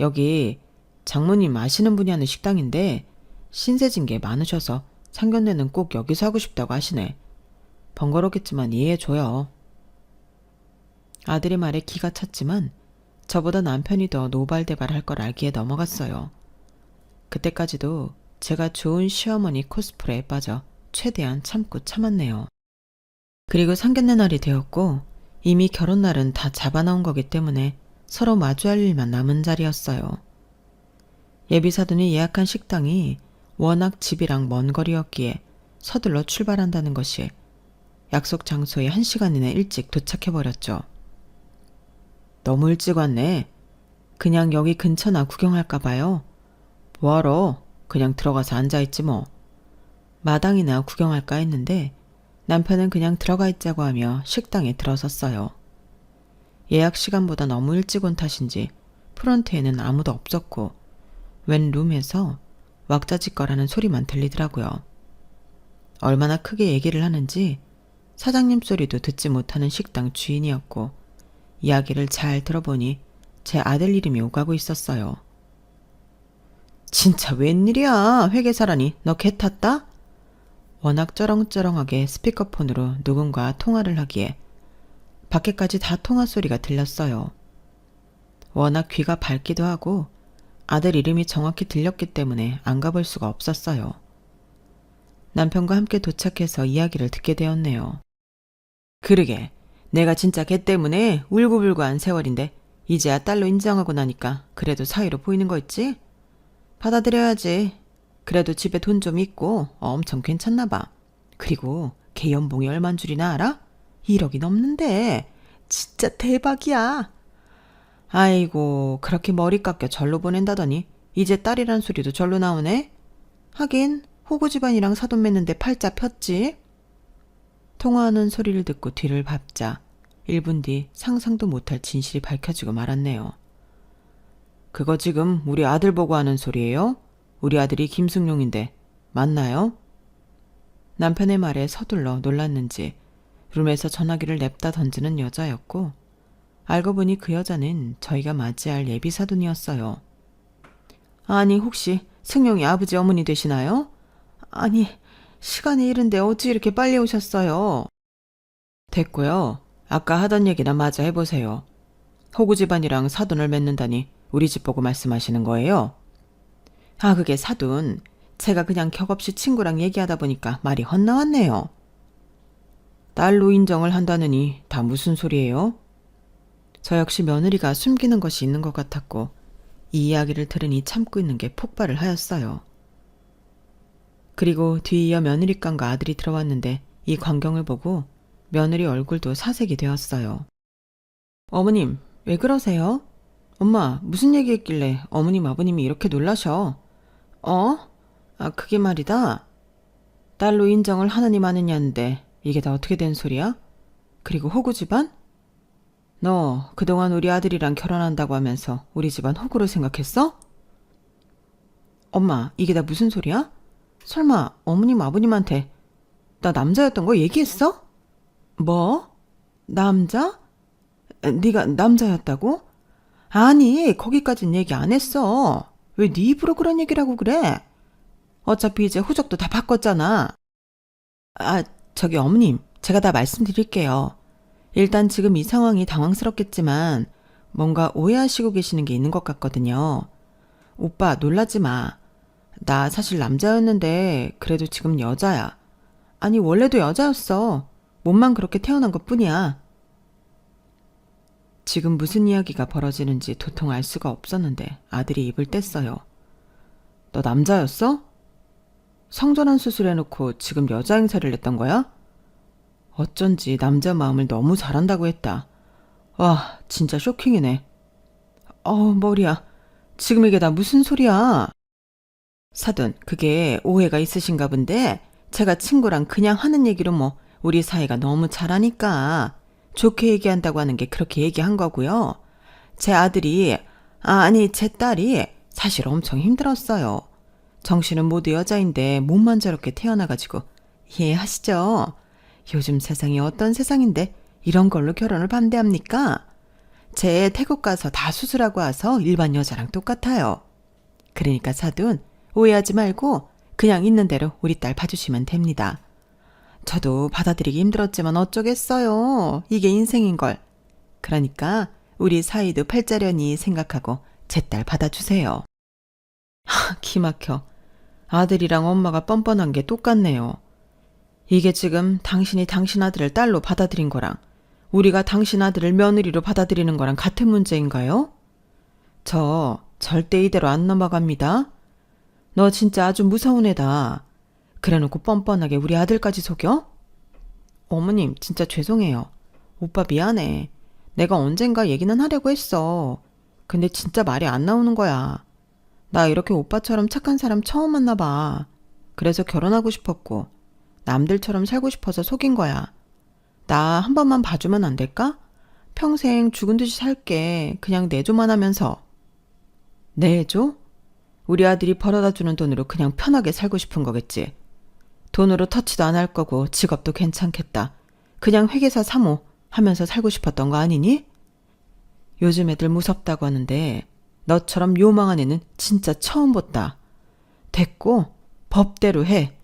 여기 장모님 아시는 분이 하는 식당인데 신세진 게 많으셔서 상견례는 꼭 여기서 하고 싶다고 하시네. 번거롭겠지만 이해해줘요. 아들의 말에 기가 찼지만 저보다 남편이 더 노발대발할 걸 알기에 넘어갔어요. 그때까지도 제가 좋은 시어머니 코스프레에 빠져 최대한 참고 참았네요. 그리고 상견례 날이 되었고 이미 결혼 날은 다 잡아놓은 거기 때문에 서로 마주할 일만 남은 자리였어요. 예비사돈이 예약한 식당이 워낙 집이랑 먼 거리였기에 서둘러 출발한다는 것이 약속 장소에 1시간 이내 일찍 도착해버렸죠. 너무 일찍 왔네. 그냥 여기 근처나 구경할까 봐요. 뭐하러? 그냥 들어가서 앉아있지 뭐. 마당이나 구경할까 했는데 남편은 그냥 들어가 있자고 하며 식당에 들어섰어요. 예약 시간보다 너무 일찍 온 탓인지 프론트에는 아무도 없었고 웬 룸에서 왁자지껄하는 소리만 들리더라고요. 얼마나 크게 얘기를 하는지 사장님 소리도 듣지 못하는 식당 주인이었고 이야기를 잘 들어보니 제 아들 이름이 오가고 있었어요. 진짜 웬일이야 회계사라니 너 개 탔다? 워낙 쩌렁쩌렁하게 스피커폰으로 누군가 통화를 하기에 밖에까지 다 통화 소리가 들렸어요. 워낙 귀가 밝기도 하고 아들 이름이 정확히 들렸기 때문에 안 가볼 수가 없었어요. 남편과 함께 도착해서 이야기를 듣게 되었네요. 그러게 내가 진짜 걔 때문에 울고불고한 세월인데 이제야 딸로 인정하고 나니까 그래도 사위로 보이는 거 있지? 받아들여야지. 그래도 집에 돈 좀 있고 엄청 괜찮나 봐. 그리고 걔 연봉이 얼만 줄이나 알아? 1억이 넘는데 진짜 대박이야. 아이고 그렇게 머리 깎여 절로 보낸다더니 이제 딸이란 소리도 절로 나오네. 하긴 호구 집안이랑 사돈 맺는데 팔자 폈지. 통화하는 소리를 듣고 뒤를 밟자 1분 뒤 상상도 못할 진실이 밝혀지고 말았네요. 그거 지금 우리 아들 보고 하는 소리예요? 우리 아들이 김승용인데 맞나요? 남편의 말에 서둘러 놀랐는지 룸에서 전화기를 냅다 던지는 여자였고 알고 보니 그 여자는 저희가 맞이할 예비사돈이었어요. 아니 혹시 승용이 아버지 어머니 되시나요? 아니 시간이 이른데 어찌 이렇게 빨리 오셨어요? 됐고요. 아까 하던 얘기나 마저 해보세요. 호구 집안이랑 사돈을 맺는다니 우리 집 보고 말씀하시는 거예요? 아 그게 사돈. 제가 그냥 격없이 친구랑 얘기하다 보니까 말이 헛나왔네요. 딸로 인정을 한다느니 다 무슨 소리예요? 저 역시 며느리가 숨기는 것이 있는 것 같았고 이 이야기를 들으니 참고 있는 게 폭발을 하였어요. 그리고 뒤이어 며느리감과 아들이 들어왔는데 이 광경을 보고 며느리 얼굴도 사색이 되었어요. 어머님 왜 그러세요? 엄마 무슨 얘기했길래 어머님 아버님이 이렇게 놀라셔? 어? 아 그게 말이다. 딸로 인정을 하느니 마느냐는데 이게 다 어떻게 된 소리야? 그리고 호구 집안? 너 그동안 우리 아들이랑 결혼한다고 하면서 우리 집안 호구로 생각했어? 엄마 이게 다 무슨 소리야? 설마 어머님 아버님한테 나 남자였던 거 얘기했어? 뭐? 남자? 네가 남자였다고? 아니 거기까진 얘기 안 했어. 왜 네 입으로 그런 얘기를 하고 그래? 어차피 이제 후적도 다 바꿨잖아. 아 저기 어머님 제가 다 말씀드릴게요. 일단 지금 이 상황이 당황스럽겠지만 뭔가 오해하시고 계시는 게 있는 것 같거든요. 오빠 놀라지 마. 나 사실 남자였는데 그래도 지금 여자야. 아니 원래도 여자였어. 몸만 그렇게 태어난 것뿐이야. 지금 무슨 이야기가 벌어지는지 도통 알 수가 없었는데 아들이 입을 뗐어요. 너 남자였어? 성전환 수술해놓고 지금 여자 행세를 했던 거야? 어쩐지 남자 마음을 너무 잘한다고 했다. 와, 진짜 쇼킹이네. 머리야. 지금 이게 다 무슨 소리야? 사돈, 그게 오해가 있으신가 본데 제가 친구랑 그냥 하는 얘기로 뭐 우리 사이가 너무 잘하니까 좋게 얘기한다고 하는 게 그렇게 얘기한 거고요. 제 아들이, 아니 제 딸이 사실 엄청 힘들었어요. 정신은 모두 여자인데 몸만 저렇게 태어나가지고 이해하시죠? 요즘 세상이 어떤 세상인데 이런 걸로 결혼을 반대합니까? 제 태국 가서 다 수술하고 와서 일반 여자랑 똑같아요. 그러니까 사돈, 오해하지 말고 그냥 있는 대로 우리 딸 봐주시면 됩니다. 저도 받아들이기 힘들었지만 어쩌겠어요. 이게 인생인걸. 그러니까 우리 사이도 팔자련이 생각하고 제 딸 받아주세요. 기막혀. 아들이랑 엄마가 뻔뻔한 게 똑같네요. 이게 지금 당신이 당신 아들을 딸로 받아들인 거랑 우리가 당신 아들을 며느리로 받아들이는 거랑 같은 문제인가요? 저 절대 이대로 안 넘어갑니다. 너 진짜 아주 무서운 애다. 그래놓고 뻔뻔하게 우리 아들까지 속여? 어머님, 진짜 죄송해요. 오빠 미안해. 내가 언젠가 얘기는 하려고 했어. 근데 진짜 말이 안 나오는 거야. 나 이렇게 오빠처럼 착한 사람 처음 만나봐. 그래서 결혼하고 싶었고 남들처럼 살고 싶어서 속인 거야. 나 한 번만 봐주면 안 될까? 평생 죽은 듯이 살게. 그냥 내줘만 하면서. 내줘? 우리 아들이 벌어다 주는 돈으로 그냥 편하게 살고 싶은 거겠지. 돈으로 터치도 안 할 거고 직업도 괜찮겠다. 그냥 회계사 사모 하면서 살고 싶었던 거 아니니? 요즘 애들 무섭다고 하는데 너처럼 요망한 애는 진짜 처음 봤다. 됐고 법대로 해.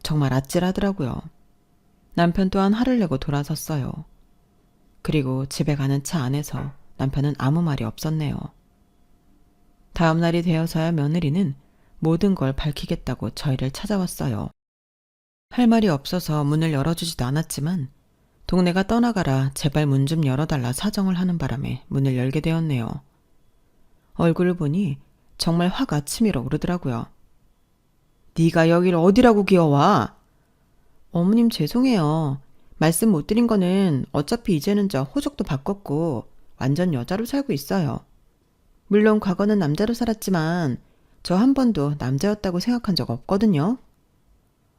정말 아찔하더라고요. 남편 또한 화를 내고 돌아섰어요. 그리고 집에 가는 차 안에서 남편은 아무 말이 없었네요. 다음 날이 되어서야 며느리는 모든 걸 밝히겠다고 저희를 찾아왔어요. 할 말이 없어서 문을 열어주지도 않았지만 동네가 떠나가라 제발 문 좀 열어달라 사정을 하는 바람에 문을 열게 되었네요. 얼굴을 보니 정말 화가 치밀어 오르더라고요. 네가 여기를 어디라고 기어와? 어머님 죄송해요. 말씀 못 드린 거는 어차피 이제는 저 호적도 바꿨고 완전 여자로 살고 있어요. 물론 과거는 남자로 살았지만 저 한 번도 남자였다고 생각한 적 없거든요.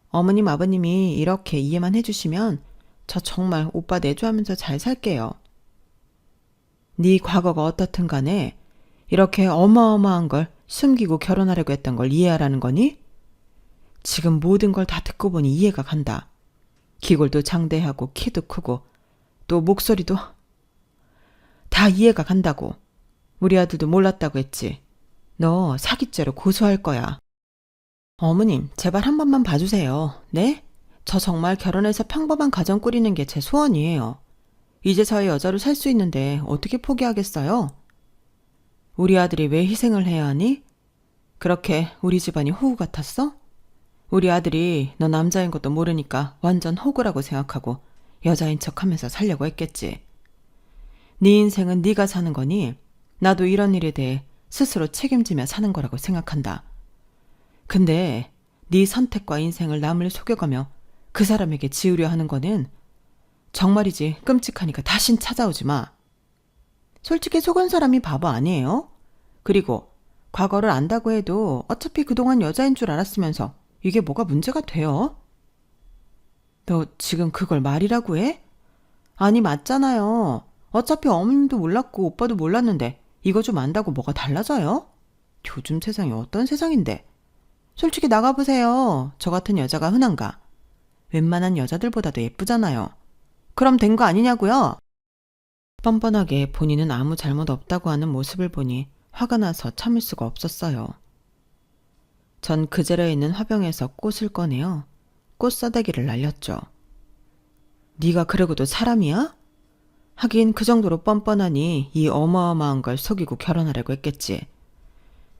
어머님 아버님이 이렇게 이해만 해주시면 저 정말 오빠 내조하면서 잘 살게요. 네 과거가 어떻든 간에 이렇게 어마어마한 걸 숨기고 결혼하려고 했던 걸 이해하라는 거니? 지금 모든 걸 다 듣고 보니 이해가 간다. 기골도 장대하고 키도 크고 또 목소리도 다 이해가 간다고. 우리 아들도 몰랐다고 했지. 너 사기죄로 고소할 거야. 어머님, 제발 한 번만 봐주세요. 네? 저 정말 결혼해서 평범한 가정 꾸리는 게 제 소원이에요. 이제서야 여자로 살 수 있는데 어떻게 포기하겠어요? 우리 아들이 왜 희생을 해야 하니? 그렇게 우리 집안이 호구 같았어? 우리 아들이 너 남자인 것도 모르니까 완전 호구라고 생각하고 여자인 척하면서 살려고 했겠지. 네 인생은 네가 사는 거니 나도 이런 일에 대해 스스로 책임지며 사는 거라고 생각한다. 근데 네 선택과 인생을 남을 속여가며 그 사람에게 지으려 하는 거는 정말이지 끔찍하니까 다신 찾아오지 마. 솔직히 속은 사람이 바보 아니에요? 그리고 과거를 안다고 해도 어차피 그동안 여자인 줄 알았으면서 이게 뭐가 문제가 돼요? 너 지금 그걸 말이라고 해? 아니 맞잖아요. 어차피 어머님도 몰랐고 오빠도 몰랐는데 이거 좀 안다고 뭐가 달라져요? 요즘 세상이 어떤 세상인데. 솔직히 나가보세요. 저 같은 여자가 흔한가? 웬만한 여자들보다도 예쁘잖아요. 그럼 된 거 아니냐고요? 뻔뻔하게 본인은 아무 잘못 없다고 하는 모습을 보니 화가 나서 참을 수가 없었어요. 전 그 자리에 있는 화병에서 꽃을 꺼내어 꽃사대기를 날렸죠. 네가 그러고도 사람이야? 하긴 그 정도로 뻔뻔하니 이 어마어마한 걸 속이고 결혼하려고 했겠지.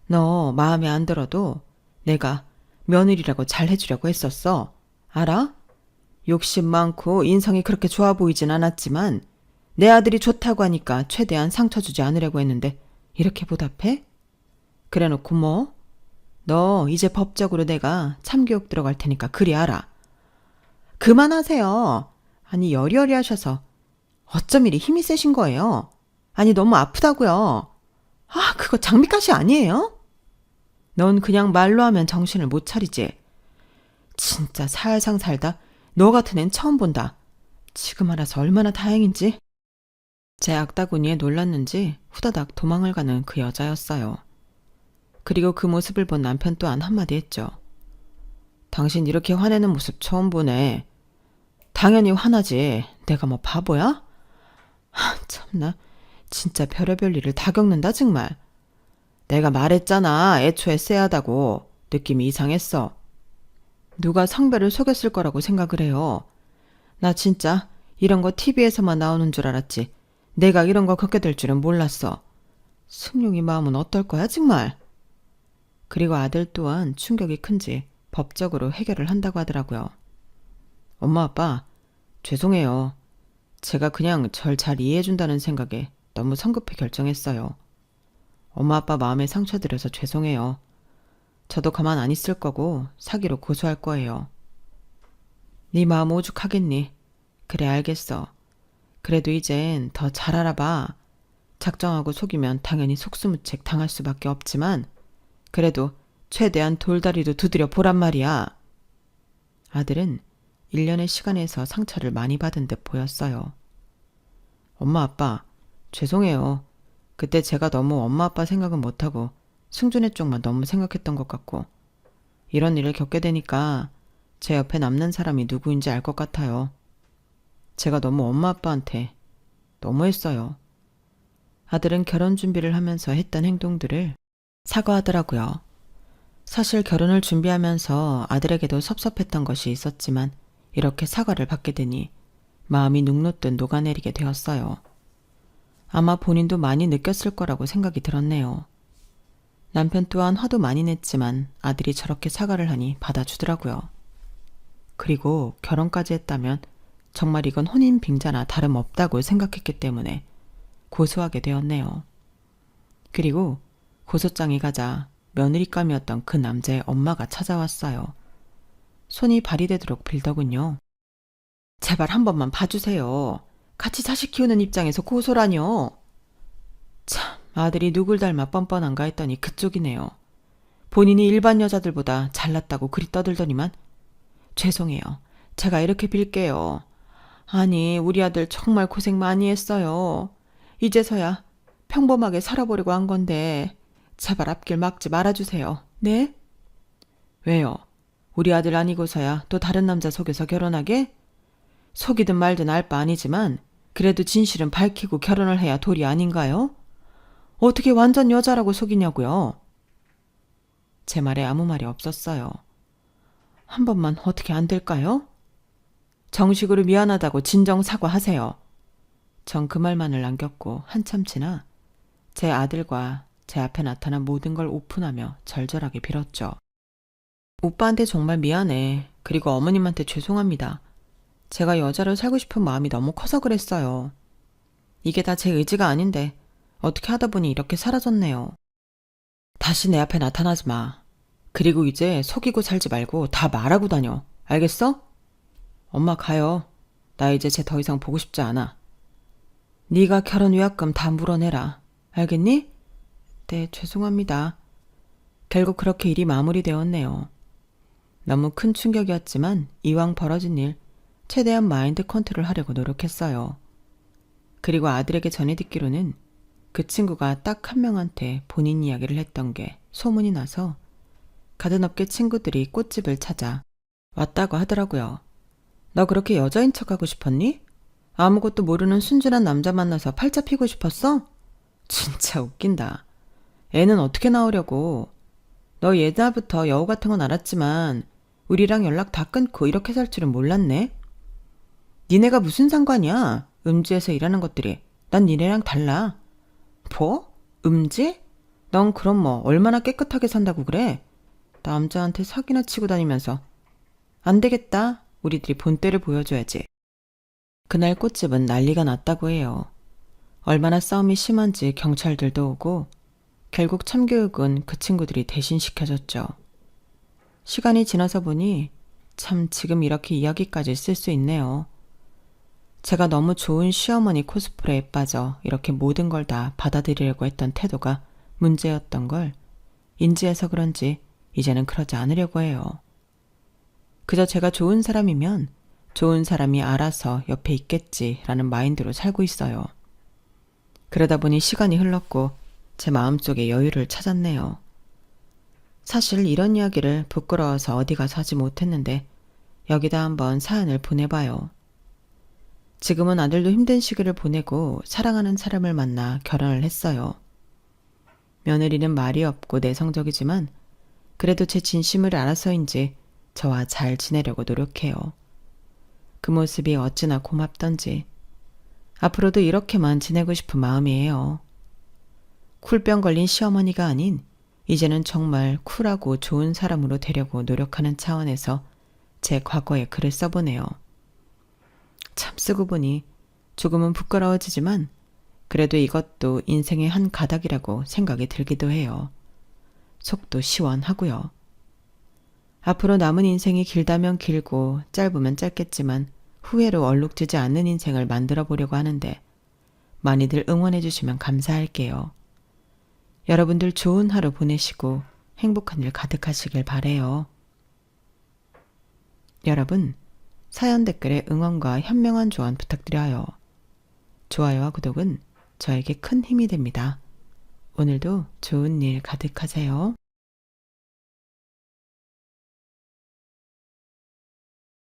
너 마음에 안 들어도 내가 며느리라고 잘 해주려고 했었어. 알아? 욕심 많고 인성이 그렇게 좋아 보이진 않았지만 내 아들이 좋다고 하니까 최대한 상처 주지 않으려고 했는데 이렇게 보답해? 그래놓고 뭐? 너 이제 법적으로 내가 참교육 들어갈 테니까 그리 알아. 그만하세요. 아니 여리여리 하셔서 어쩜 이리 힘이 세신 거예요? 아니 너무 아프다고요. 아 그거 장미가시 아니에요? 넌 그냥 말로 하면 정신을 못 차리지. 진짜 살상 살다 너 같은 앤 처음 본다. 지금 알아서 얼마나 다행인지. 제 악다구니에 놀랐는지 후다닥 도망을 가는 그 여자였어요. 그리고 그 모습을 본 남편 또한 한마디 했죠. 당신 이렇게 화내는 모습 처음 보네. 당연히 화나지. 내가 뭐 바보야? 참나. 진짜 별의별 일을 다 겪는다 정말. 내가 말했잖아. 애초에 쎄하다고. 느낌이 이상했어. 누가 성별을 속였을 거라고 생각을 해요. 나 진짜 이런 거 TV에서만 나오는 줄 알았지. 내가 이런 거 겪게 될 줄은 몰랐어. 승용이 마음은 어떨 거야 정말. 그리고 아들 또한 충격이 큰지 법적으로 해결을 한다고 하더라고요. 엄마 아빠 죄송해요. 제가 그냥 절 잘 이해해준다는 생각에 너무 성급히 결정했어요. 엄마 아빠 마음에 상처 드려서 죄송해요. 저도 가만 안 있을 거고 사기로 고소할 거예요. 네 마음 오죽하겠니? 그래 알겠어. 그래도 이젠 더 잘 알아봐. 작정하고 속이면 당연히 속수무책 당할 수밖에 없지만 그래도 최대한 돌다리도 두드려 보란 말이야. 아들은 1년의 시간에서 상처를 많이 받은 듯 보였어요. 엄마 아빠 죄송해요. 그때 제가 너무 엄마 아빠 생각은 못하고 승준의 쪽만 너무 생각했던 것 같고 이런 일을 겪게 되니까 제 옆에 남는 사람이 누구인지 알 것 같아요. 제가 너무 엄마 아빠한테 너무했어요. 아들은 결혼 준비를 하면서 했던 행동들을 사과하더라고요. 사실 결혼을 준비하면서 아들에게도 섭섭했던 것이 있었지만 이렇게 사과를 받게 되니 마음이 눅눅듯 녹아내리게 되었어요. 아마 본인도 많이 느꼈을 거라고 생각이 들었네요. 남편 또한 화도 많이 냈지만 아들이 저렇게 사과를 하니 받아주더라고요. 그리고 결혼까지 했다면 정말 이건 혼인 빙자나 다름없다고 생각했기 때문에 고소하게 되었네요. 그리고 고소장이 가자 며느리감이었던 그 남자의 엄마가 찾아왔어요. 손이 발이되도록 빌더군요. 제발 한 번만 봐주세요. 같이 자식 키우는 입장에서 고소라뇨. 참, 아들이 누굴 닮아 뻔뻔한가 했더니 그쪽이네요. 본인이 일반 여자들보다 잘났다고 그리 떠들더니만 죄송해요. 제가 이렇게 빌게요. 아니, 우리 아들 정말 고생 많이 했어요. 이제서야 평범하게 살아보려고 한 건데 제발 앞길 막지 말아주세요. 네? 왜요? 우리 아들 아니고서야 또 다른 남자 속여서 결혼하게? 속이든 말든 알 바 아니지만 그래도 진실은 밝히고 결혼을 해야 도리 아닌가요? 어떻게 완전 여자라고 속이냐고요? 제 말에 아무 말이 없었어요. 한 번만 어떻게 안 될까요? 정식으로 미안하다고 진정 사과하세요. 전 그 말만을 남겼고 한참 지나 제 아들과 제 앞에 나타난 모든 걸 오픈하며 절절하게 빌었죠. 오빠한테 정말 미안해. 그리고 어머님한테 죄송합니다. 제가 여자로 살고 싶은 마음이 너무 커서 그랬어요. 이게 다 제 의지가 아닌데 어떻게 하다 보니 이렇게 사라졌네요. 다시 내 앞에 나타나지 마. 그리고 이제 속이고 살지 말고 다 말하고 다녀. 알겠어? 엄마 가요. 나 이제 쟤 더 이상 보고 싶지 않아. 네가 결혼 위약금 다 물어내라. 알겠니? 네, 죄송합니다. 결국 그렇게 일이 마무리되었네요. 너무 큰 충격이었지만 이왕 벌어진 일 최대한 마인드 컨트롤 하려고 노력했어요. 그리고 아들에게 전해 듣기로는 그 친구가 딱 한 명한테 본인 이야기를 했던 게 소문이 나서 가든업계 친구들이 꽃집을 찾아 왔다고 하더라고요. 너 그렇게 여자인 척하고 싶었니? 아무것도 모르는 순진한 남자 만나서 팔자 피고 싶었어? 진짜 웃긴다. 애는 어떻게 나오려고. 너 옛날부터 여우 같은 건 알았지만 우리랑 연락 다 끊고 이렇게 살 줄은 몰랐네. 니네가 무슨 상관이야? 음지에서 일하는 것들이. 난 니네랑 달라. 뭐? 음지? 넌 그럼 뭐 얼마나 깨끗하게 산다고 그래? 남자한테 사기나 치고 다니면서. 안 되겠다. 우리들이 본때를 보여줘야지. 그날 꽃집은 난리가 났다고 해요. 얼마나 싸움이 심한지 경찰들도 오고 결국 참교육은 그 친구들이 대신 시켜줬죠. 시간이 지나서 보니 참 지금 이렇게 이야기까지 쓸 수 있네요. 제가 너무 좋은 시어머니 코스프레에 빠져 이렇게 모든 걸 다 받아들이려고 했던 태도가 문제였던 걸 인지해서 그런지 이제는 그러지 않으려고 해요. 그저 제가 좋은 사람이면 좋은 사람이 알아서 옆에 있겠지라는 마인드로 살고 있어요. 그러다 보니 시간이 흘렀고 제 마음속에 여유를 찾았네요. 사실 이런 이야기를 부끄러워서 어디 가서 하지 못했는데 여기다 한번 사연을 보내봐요. 지금은 아들도 힘든 시기를 보내고 사랑하는 사람을 만나 결혼을 했어요. 며느리는 말이 없고 내성적이지만 그래도 제 진심을 알아서인지 저와 잘 지내려고 노력해요. 그 모습이 어찌나 고맙던지 앞으로도 이렇게만 지내고 싶은 마음이에요. 쿨병 걸린 시어머니가 아닌 이제는 정말 쿨하고 좋은 사람으로 되려고 노력하는 차원에서 제 과거에 글을 써보네요. 참 쓰고 보니 조금은 부끄러워지지만 그래도 이것도 인생의 한 가닥이라고 생각이 들기도 해요. 속도 시원하고요. 앞으로 남은 인생이 길다면 길고 짧으면 짧겠지만 후회로 얼룩지지 않는 인생을 만들어 보려고 하는데 많이들 응원해 주시면 감사할게요. 여러분들 좋은 하루 보내시고 행복한 일 가득하시길 바래요. 여러분, 사연 댓글에 응원과 현명한 조언 부탁드려요. 좋아요와 구독은 저에게 큰 힘이 됩니다. 오늘도 좋은 일 가득하세요.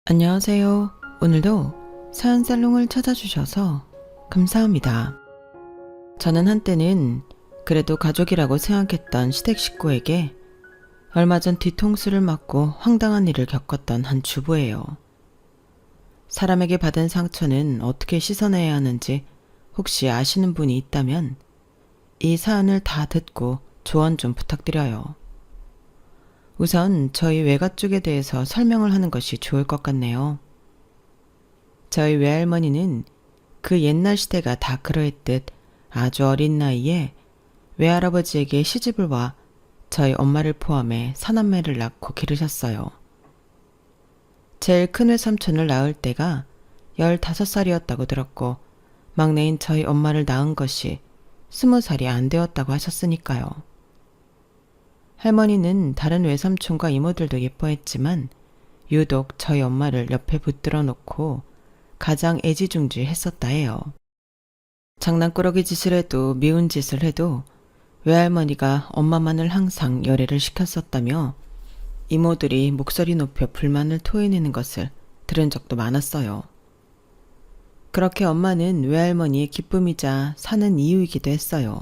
안녕하세요. 오늘도 사연 살롱을 찾아주셔서 감사합니다. 저는 한때는 그래도 가족이라고 생각했던 시댁 식구에게 얼마 전 뒤통수를 맞고 황당한 일을 겪었던 한 주부예요. 사람에게 받은 상처는 어떻게 씻어내야 하는지 혹시 아시는 분이 있다면 이 사연을 다 듣고 조언 좀 부탁드려요. 우선 저희 외가 쪽에 대해서 설명을 하는 것이 좋을 것 같네요. 저희 외할머니는 그 옛날 시대가 다 그러했듯 아주 어린 나이에 외할아버지에게 시집을 와 저희 엄마를 포함해 사남매를 낳고 기르셨어요. 제일 큰 외삼촌을 낳을 때가 15살이었다고 들었고 막내인 저희 엄마를 낳은 것이 20살이 안 되었다고 하셨으니까요. 할머니는 다른 외삼촌과 이모들도 예뻐했지만 유독 저희 엄마를 옆에 붙들어 놓고 가장 애지중지했었다 해요. 장난꾸러기 짓을 해도 미운 짓을 해도 외할머니가 엄마만을 항상 열애를 시켰었다며 이모들이 목소리 높여 불만을 토해내는 것을 들은 적도 많았어요. 그렇게 엄마는 외할머니의 기쁨이자 사는 이유이기도 했어요.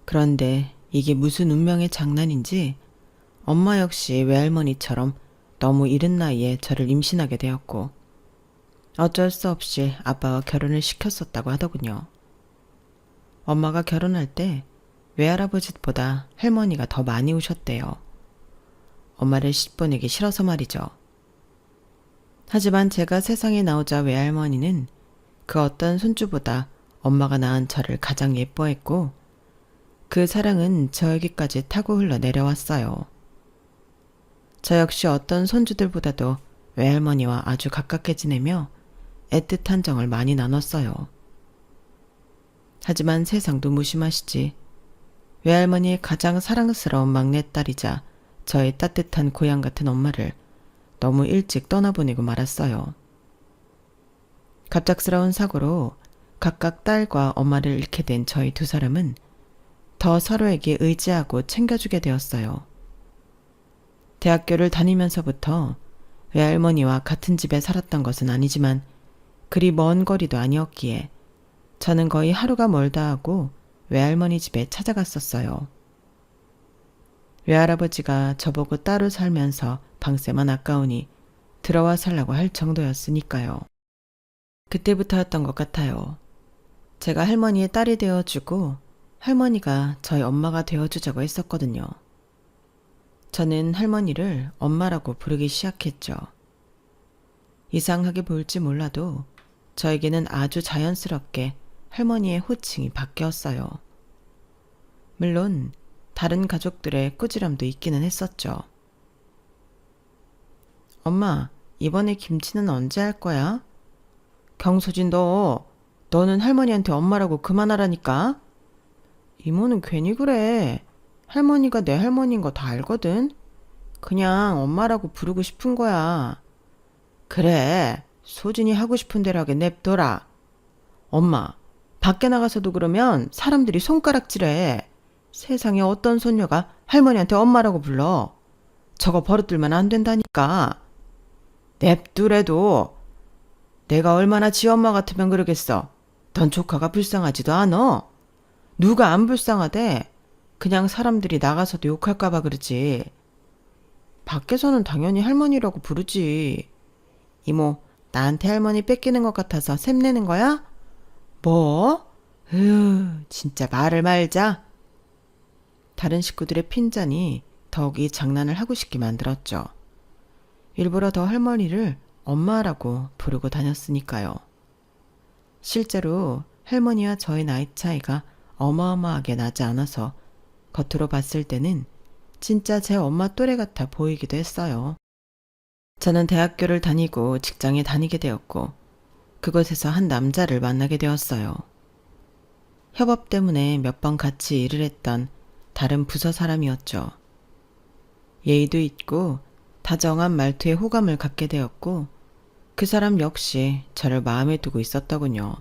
그런데 이게 무슨 운명의 장난인지 엄마 역시 외할머니처럼 너무 이른 나이에 저를 임신하게 되었고 어쩔 수 없이 아빠와 결혼을 시켰었다고 하더군요. 엄마가 결혼할 때 외할아버지보다 할머니가 더 많이 우셨대요. 엄마를 시집보내기 싫어서 말이죠. 하지만 제가 세상에 나오자 외할머니는 그 어떤 손주보다 엄마가 낳은 저를 가장 예뻐했고 그 사랑은 저에게까지 타고 흘러 내려왔어요. 저 역시 어떤 손주들보다도 외할머니와 아주 가깝게 지내며 애틋한 정을 많이 나눴어요. 하지만 세상도 무심하시지. 외할머니의 가장 사랑스러운 막내딸이자 저의 따뜻한 고향 같은 엄마를 너무 일찍 떠나보내고 말았어요. 갑작스러운 사고로 각각 딸과 엄마를 잃게 된 저희 두 사람은 더 서로에게 의지하고 챙겨주게 되었어요. 대학교를 다니면서부터 외할머니와 같은 집에 살았던 것은 아니지만 그리 먼 거리도 아니었기에 저는 거의 하루가 멀다 하고 외할머니 집에 찾아갔었어요. 외할아버지가 저보고 따로 살면서 방세만 아까우니 들어와 살라고 할 정도였으니까요. 그때부터였던 것 같아요. 제가 할머니의 딸이 되어주고 할머니가 저희 엄마가 되어주자고 했었거든요. 저는 할머니를 엄마라고 부르기 시작했죠. 이상하게 보일지 몰라도 저에게는 아주 자연스럽게 할머니의 호칭이 바뀌었어요. 물론 다른 가족들의 꾸지람도 있기는 했었죠. 엄마, 이번에 김치는 언제 할 거야? 경소진 너는 할머니한테 엄마라고 그만하라니까. 이모는 괜히 그래. 할머니가 내 할머니인 거 다 알거든. 그냥 엄마라고 부르고 싶은 거야. 그래, 소진이 하고 싶은 대로 하게 냅둬라. 엄마, 밖에 나가서도 그러면 사람들이 손가락질해. 세상에 어떤 손녀가 할머니한테 엄마라고 불러. 저거 버릇들면 안 된다니까. 냅두래도 내가 얼마나 지 엄마 같으면 그러겠어. 넌 조카가 불쌍하지도 않어. 누가 안 불쌍하대. 그냥 사람들이 나가서도 욕할까봐 그러지. 밖에서는 당연히 할머니라고 부르지. 이모, 나한테 할머니 뺏기는 것 같아서 샘내는 거야? 뭐? 진짜 말을 말자. 다른 식구들의 핀잔이 더욱이 장난을 하고 싶게 만들었죠. 일부러 더 할머니를 엄마라고 부르고 다녔으니까요. 실제로 할머니와 저의 나이 차이가 어마어마하게 나지 않아서 겉으로 봤을 때는 진짜 제 엄마 또래 같아 보이기도 했어요. 저는 대학교를 다니고 직장에 다니게 되었고 그곳에서 한 남자를 만나게 되었어요. 협업 때문에 몇 번 같이 일을 했던 다른 부서 사람이었죠. 예의도 있고 다정한 말투에 호감을 갖게 되었고 그 사람 역시 저를 마음에 두고 있었더군요.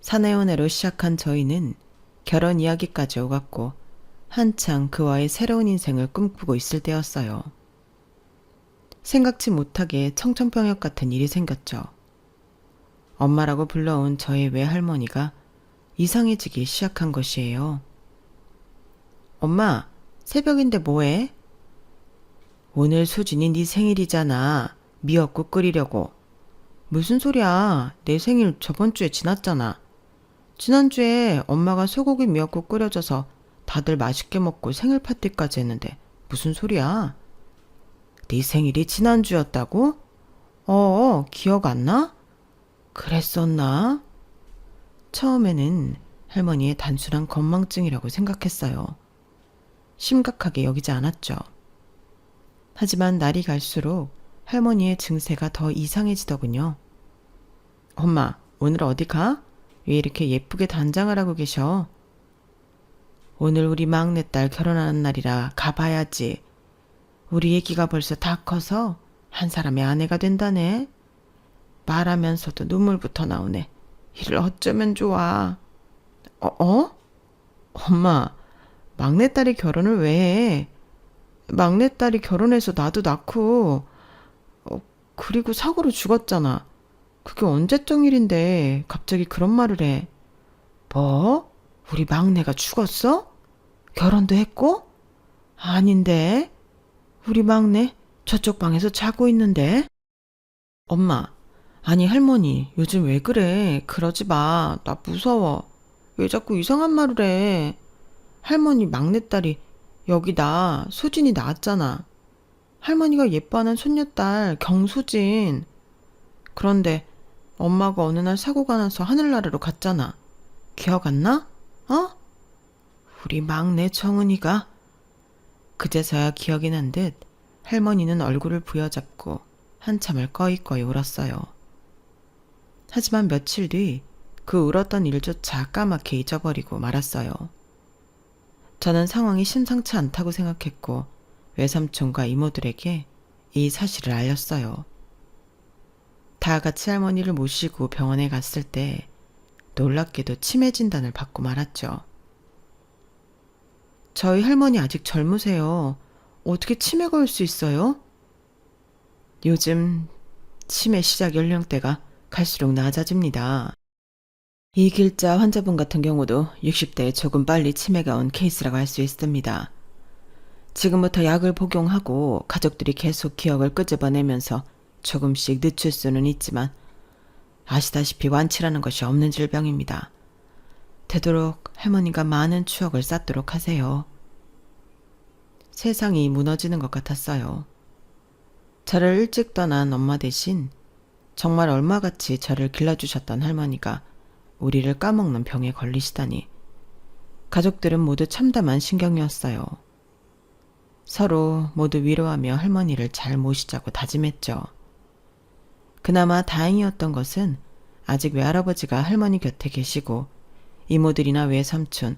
사내연애로 시작한 저희는 결혼 이야기까지 오갔고 한창 그와의 새로운 인생을 꿈꾸고 있을 때였어요. 생각지 못하게 청천벽력 같은 일이 생겼죠. 엄마라고 불러온 저의 외할머니가 이상해지기 시작한 것이에요. 엄마, 새벽인데 뭐해? 오늘 수진이 네 생일이잖아. 미역국 끓이려고. 무슨 소리야. 내 생일 저번 주에 지났잖아. 지난주에 엄마가 소고기 미역국 끓여줘서 다들 맛있게 먹고 생일 파티까지 했는데 무슨 소리야? 네 생일이 지난주였다고? 기억 안 나? 그랬었나? 처음에는 할머니의 단순한 건망증이라고 생각했어요. 심각하게 여기지 않았죠. 하지만 날이 갈수록 할머니의 증세가 더 이상해지더군요. 엄마, 오늘 어디 가? 왜 이렇게 예쁘게 단장을 하고 계셔? 오늘 우리 막내딸 결혼하는 날이라 가봐야지. 우리 애기가 벌써 다 커서 한 사람의 아내가 된다네. 말하면서도 눈물부터 나오네. 이를 어쩌면 좋아. 엄마, 막내딸이 결혼을 왜 해? 막내딸이 결혼해서 나도 낳고 그리고 사고로 죽었잖아. 그게 언제적 일인데 갑자기 그런 말을 해. 뭐? 우리 막내가 죽었어? 결혼도 했고? 아닌데. 우리 막내 저쪽 방에서 자고 있는데. 엄마, 아니 할머니 요즘 왜 그래? 그러지 마. 나 무서워. 왜 자꾸 이상한 말을 해? 할머니 막내딸이 여기다 수진이 낳았잖아. 할머니가 예뻐하는 손녀딸 경수진. 그런데 엄마가 어느 날 사고가 나서 하늘나라로 갔잖아. 기억 안 나? 우리 막내 정은이가. 그제서야 기억이 난 듯 할머니는 얼굴을 부여잡고 한참을 꺼이꺼이 울었어요. 하지만 며칠 뒤 그 울었던 일조차 까맣게 잊어버리고 말았어요. 저는 상황이 심상치 않다고 생각했고 외삼촌과 이모들에게 이 사실을 알렸어요. 다 같이 할머니를 모시고 병원에 갔을 때 놀랍게도 치매 진단을 받고 말았죠. 저희 할머니 아직 젊으세요. 어떻게 치매가 올 수 있어요? 요즘 치매 시작 연령대가 갈수록 낮아집니다. 이 길자 환자분 같은 경우도 60대에 조금 빨리 치매가 온 케이스라고 할 수 있습니다. 지금부터 약을 복용하고 가족들이 계속 기억을 끄집어내면서 조금씩 늦출 수는 있지만 아시다시피 완치라는 것이 없는 질병입니다. 되도록 할머니가 많은 추억을 쌓도록 하세요. 세상이 무너지는 것 같았어요. 저를 일찍 떠난 엄마 대신 정말 얼마같이 저를 길러주셨던 할머니가 우리를 까먹는 병에 걸리시다니 가족들은 모두 참담한 신경이었어요. 서로 모두 위로하며 할머니를 잘 모시자고 다짐했죠. 그나마 다행이었던 것은 아직 외할아버지가 할머니 곁에 계시고 이모들이나 외삼촌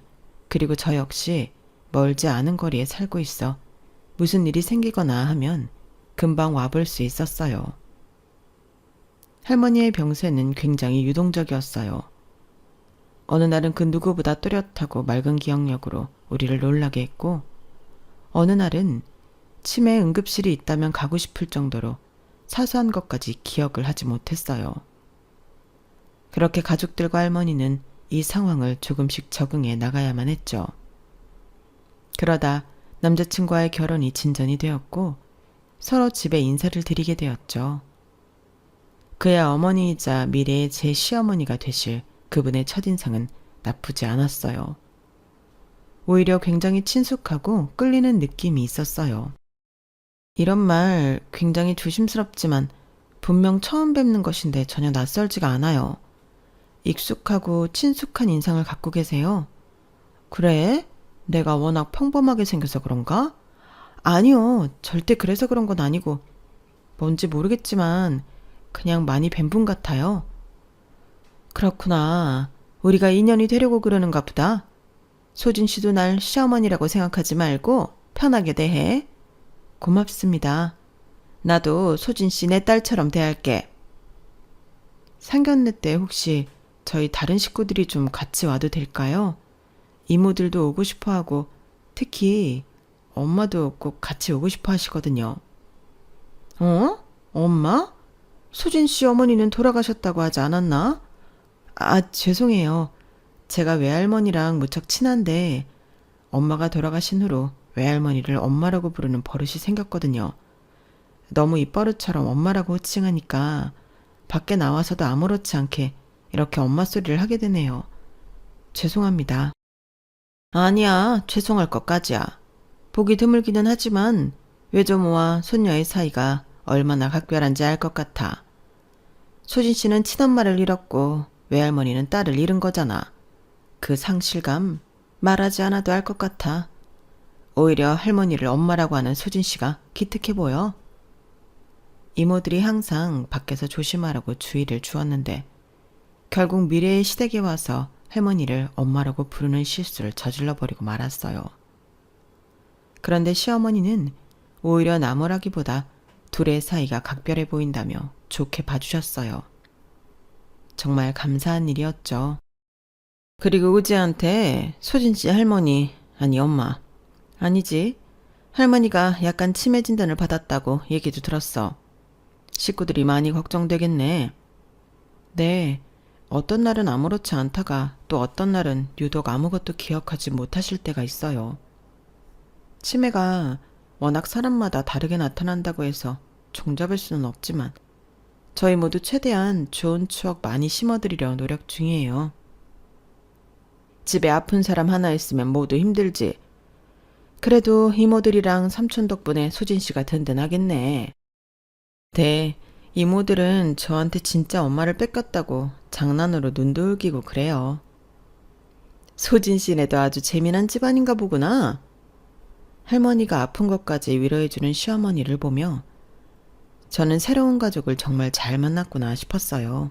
그리고 저 역시 멀지 않은 거리에 살고 있어 무슨 일이 생기거나 하면 금방 와볼 수 있었어요. 할머니의 병세는 굉장히 유동적이었어요. 어느 날은 그 누구보다 또렷하고 맑은 기억력으로 우리를 놀라게 했고 어느 날은 치매 응급실이 있다면 가고 싶을 정도로 사소한 것까지 기억을 하지 못했어요. 그렇게 가족들과 할머니는 이 상황을 조금씩 적응해 나가야만 했죠. 그러다 남자친구와의 결혼이 진전이 되었고 서로 집에 인사를 드리게 되었죠. 그의 어머니이자 미래의 제 시어머니가 되실 그분의 첫인상은 나쁘지 않았어요. 오히려 굉장히 친숙하고 끌리는 느낌이 있었어요. 이런 말 굉장히 조심스럽지만 분명 처음 뵙는 것인데 전혀 낯설지가 않아요. 익숙하고 친숙한 인상을 갖고 계세요. 그래? 내가 워낙 평범하게 생겨서 그런가? 아니요, 절대 그래서 그런 건 아니고 뭔지 모르겠지만 그냥 많이 뵌 분 같아요. 그렇구나. 우리가 인연이 되려고 그러는가 보다. 소진 씨도 날 시어머니라고 생각하지 말고 편하게 대해. 고맙습니다. 나도 소진 씨 내 딸처럼 대할게. 상견례 때 혹시 저희 다른 식구들이 좀 같이 와도 될까요? 이모들도 오고 싶어 하고 특히 엄마도 꼭 같이 오고 싶어 하시거든요. 어? 엄마? 소진 씨 어머니는 돌아가셨다고 하지 않았나? 아, 죄송해요. 제가 외할머니랑 무척 친한데 엄마가 돌아가신 후로 외할머니를 엄마라고 부르는 버릇이 생겼거든요. 너무 입버릇처럼 엄마라고 호칭하니까 밖에 나와서도 아무렇지 않게 이렇게 엄마 소리를 하게 되네요. 죄송합니다. 아니야, 죄송할 것까지야. 보기 드물기는 하지만 외조모와 손녀의 사이가 얼마나 각별한지 알 것 같아. 소진 씨는 친엄마를 잃었고 외할머니는 딸을 잃은 거잖아. 그 상실감 말하지 않아도 알 것 같아. 오히려 할머니를 엄마라고 하는 소진 씨가 기특해 보여. 이모들이 항상 밖에서 조심하라고 주의를 주었는데 결국 미래의 시댁에 와서 할머니를 엄마라고 부르는 실수를 저질러버리고 말았어요. 그런데 시어머니는 오히려 나무라기보다 둘의 사이가 각별해 보인다며 좋게 봐주셨어요. 정말 감사한 일이었죠. 그리고 우지한테 소진 씨 할머니, 아니 엄마, 아니지, 할머니가 약간 치매 진단을 받았다고 얘기도 들었어. 식구들이 많이 걱정되겠네. 네, 어떤 날은 아무렇지 않다가 또 어떤 날은 유독 아무것도 기억하지 못하실 때가 있어요. 치매가 워낙 사람마다 다르게 나타난다고 해서 종잡을 수는 없지만 저희 모두 최대한 좋은 추억 많이 심어드리려 노력 중이에요. 집에 아픈 사람 하나 있으면 모두 힘들지. 그래도 이모들이랑 삼촌 덕분에 소진 씨가 든든하겠네. 네, 이모들은 저한테 진짜 엄마를 뺏겼다고 장난으로 눈도 흘기고 그래요. 소진 씨네도 아주 재미난 집안인가 보구나. 할머니가 아픈 것까지 위로해주는 시어머니를 보며 저는 새로운 가족을 정말 잘 만났구나 싶었어요.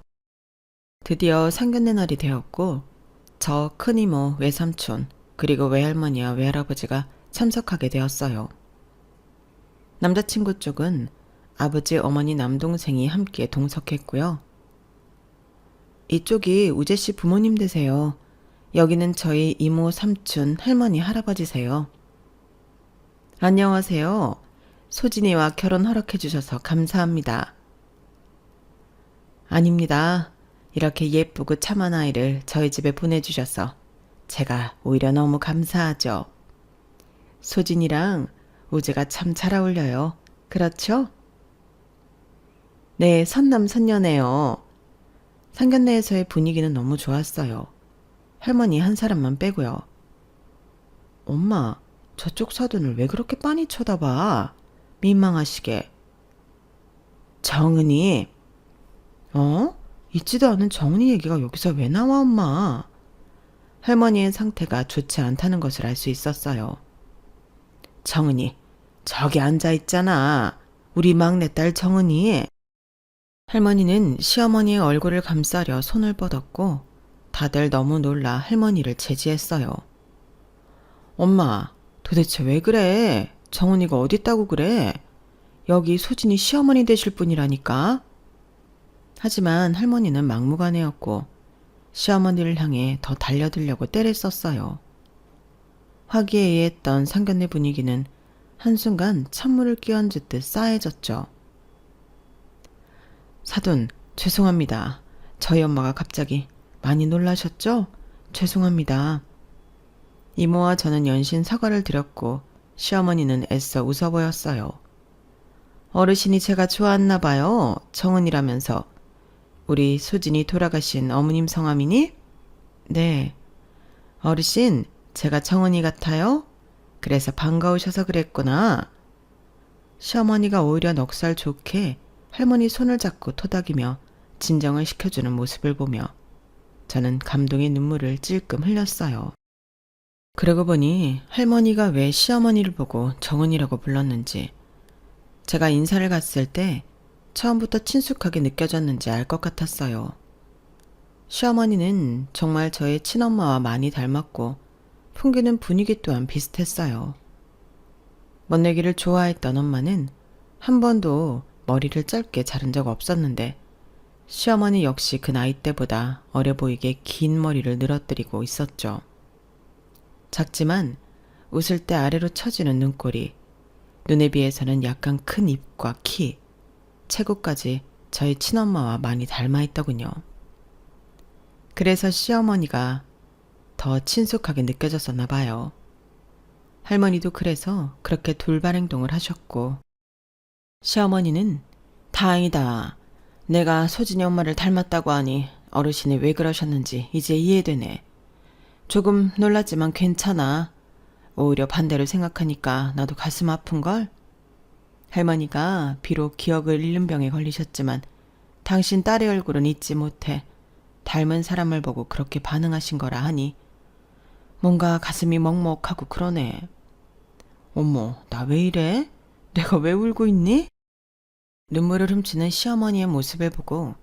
드디어 상견례 날이 되었고 저 큰이모, 외삼촌, 그리고 외할머니와 외할아버지가 참석하게 되었어요. 남자친구 쪽은 아버지, 어머니, 남동생이 함께 동석했고요. 이쪽이 우재씨 부모님 되세요. 여기는 저희 이모, 삼촌, 할머니, 할아버지세요. 안녕하세요. 소진이와 결혼 허락해 주셔서 감사합니다. 아닙니다. 이렇게 예쁘고 참한 아이를 저희 집에 보내주셔서 제가 오히려 너무 감사하죠. 소진이랑 우재가 참 잘 어울려요. 그렇죠? 네, 선남선녀네요. 상견례에서의 분위기는 너무 좋았어요. 할머니 한 사람만 빼고요. 엄마, 저쪽 사돈을 왜 그렇게 빤히 쳐다봐? 민망하시게. 정은이. 있지도 않은 정은이 얘기가 여기서 왜 나와, 엄마? 할머니의 상태가 좋지 않다는 것을 알 수 있었어요. 정은이, 저기 앉아있잖아. 우리 막내딸 정은이. 할머니는 시어머니의 얼굴을 감싸려 손을 뻗었고 다들 너무 놀라 할머니를 제지했어요. 엄마, 도대체 왜 그래? 정은이가 어딨다고 그래? 여기 소진이 시어머니 되실 분이라니까. 하지만 할머니는 막무가내였고 시어머니를 향해 더 달려들려고 떼를 썼어요. 화기애애했던 상견례 분위기는 한순간 찬물을 끼얹듯 싸해졌죠. 사돈, 죄송합니다. 저희 엄마가 갑자기 많이 놀라셨죠? 죄송합니다. 이모와 저는 연신 사과를 드렸고 시어머니는 애써 웃어 보였어요. 어르신이 제가 좋았나 봐요. 정은이라면서. 우리 수진이 돌아가신 어머님 성함이니? 네. 어르신, 제가 정은이 같아요? 그래서 반가우셔서 그랬구나. 시어머니가 오히려 넉살 좋게 할머니 손을 잡고 토닥이며 진정을 시켜주는 모습을 보며 저는 감동의 눈물을 찔끔 흘렸어요. 그러고 보니 할머니가 왜 시어머니를 보고 정은이라고 불렀는지, 제가 인사를 갔을 때 처음부터 친숙하게 느껴졌는지 알 것 같았어요. 시어머니는 정말 저의 친엄마와 많이 닮았고 풍기는 분위기 또한 비슷했어요. 멋내기를 좋아했던 엄마는 한 번도 머리를 짧게 자른 적 없었는데 시어머니 역시 그 나이 때보다 어려 보이게 긴 머리를 늘어뜨리고 있었죠. 작지만 웃을 때 아래로 처지는 눈꼬리, 눈에 비해서는 약간 큰 입과 키, 체구까지 저희 친엄마와 많이 닮아 있더군요. 그래서 시어머니가 더 친숙하게 느껴졌었나 봐요. 할머니도 그래서 그렇게 돌발 행동을 하셨고, 시어머니는 다행이다. 내가 소진이 엄마를 닮았다고 하니 어르신이 왜 그러셨는지 이제 이해되네. 조금 놀랐지만 괜찮아. 오히려 반대로 생각하니까 나도 가슴 아픈걸? 할머니가 비록 기억을 잃는 병에 걸리셨지만 당신 딸의 얼굴은 잊지 못해 닮은 사람을 보고 그렇게 반응하신 거라 하니 뭔가 가슴이 먹먹하고 그러네. 어머, 나 왜 이래? 내가 왜 울고 있니? 눈물을 훔치는 시어머니의 모습을 보고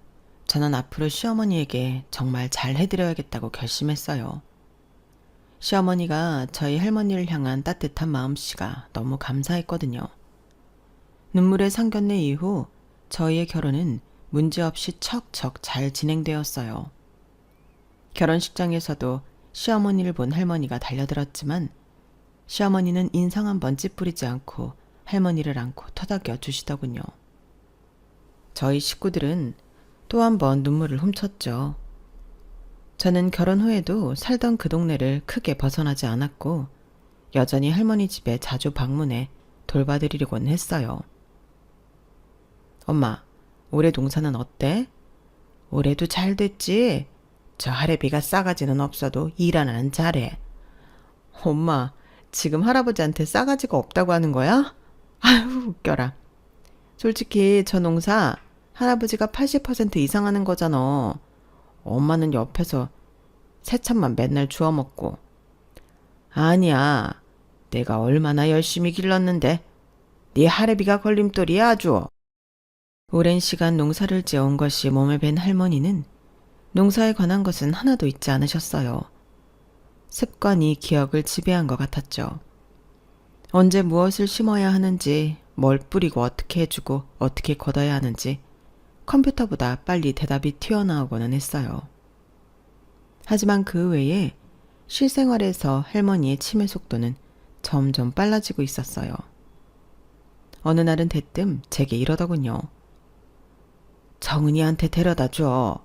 저는 앞으로 시어머니에게 정말 잘 해드려야겠다고 결심했어요. 시어머니가 저희 할머니를 향한 따뜻한 마음씨가 너무 감사했거든요. 눈물의 상견례 이후 저희의 결혼은 문제없이 척척 잘 진행되었어요. 결혼식장에서도 시어머니를 본 할머니가 달려들었지만 시어머니는 인상 한번 찌푸리지 않고 할머니를 안고 토닥여 주시더군요. 저희 식구들은 또 한 번 눈물을 훔쳤죠. 저는 결혼 후에도 살던 그 동네를 크게 벗어나지 않았고 여전히 할머니 집에 자주 방문해 돌봐드리려고는 했어요. 엄마, 올해 농사는 어때? 올해도 잘 됐지? 저 할애비가 싸가지는 없어도 일 하나는 잘해. 엄마, 지금 할아버지한테 싸가지가 없다고 하는 거야? 아유, 웃겨라. 솔직히 저 농사 할아버지가 80% 이상 하는 거잖아. 엄마는 옆에서 새참만 맨날 주워 먹고. 아니야, 내가 얼마나 열심히 길렀는데 네 할애비가 걸림돌이야 아주. 오랜 시간 농사를 지어온 것이 몸에 밴 할머니는 농사에 관한 것은 하나도 잊지 않으셨어요. 습관이 기억을 지배한 것 같았죠. 언제 무엇을 심어야 하는지, 뭘 뿌리고 어떻게 해주고 어떻게 걷어야 하는지 컴퓨터보다 빨리 대답이 튀어나오고는 했어요. 하지만 그 외에 실생활에서 할머니의 치매 속도는 점점 빨라지고 있었어요. 어느 날은 대뜸 제게 이러더군요. 정은이한테 데려다 줘.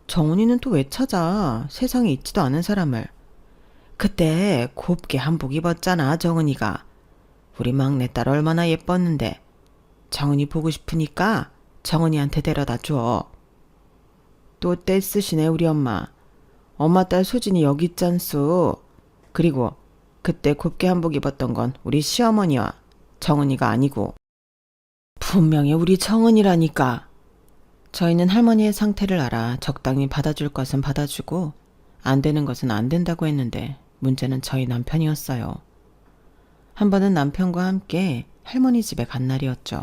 정은이는 또 왜 찾아? 세상에 있지도 않은 사람을. 그때 곱게 한복 입었잖아, 정은이가. 우리 막내딸 얼마나 예뻤는데. 정은이 보고 싶으니까 정은이한테 데려다 줘. 또 떼쓰시네 우리 엄마. 엄마 딸 수진이 여기 있잖소. 그리고 그때 곱게 한복 입었던 건 우리 시어머니와 정은이가 아니고. 분명히 우리 정은이라니까. 저희는 할머니의 상태를 알아 적당히 받아줄 것은 받아주고 안 되는 것은 안 된다고 했는데 문제는 저희 남편이었어요. 한 번은 남편과 함께 할머니 집에 간 날이었죠.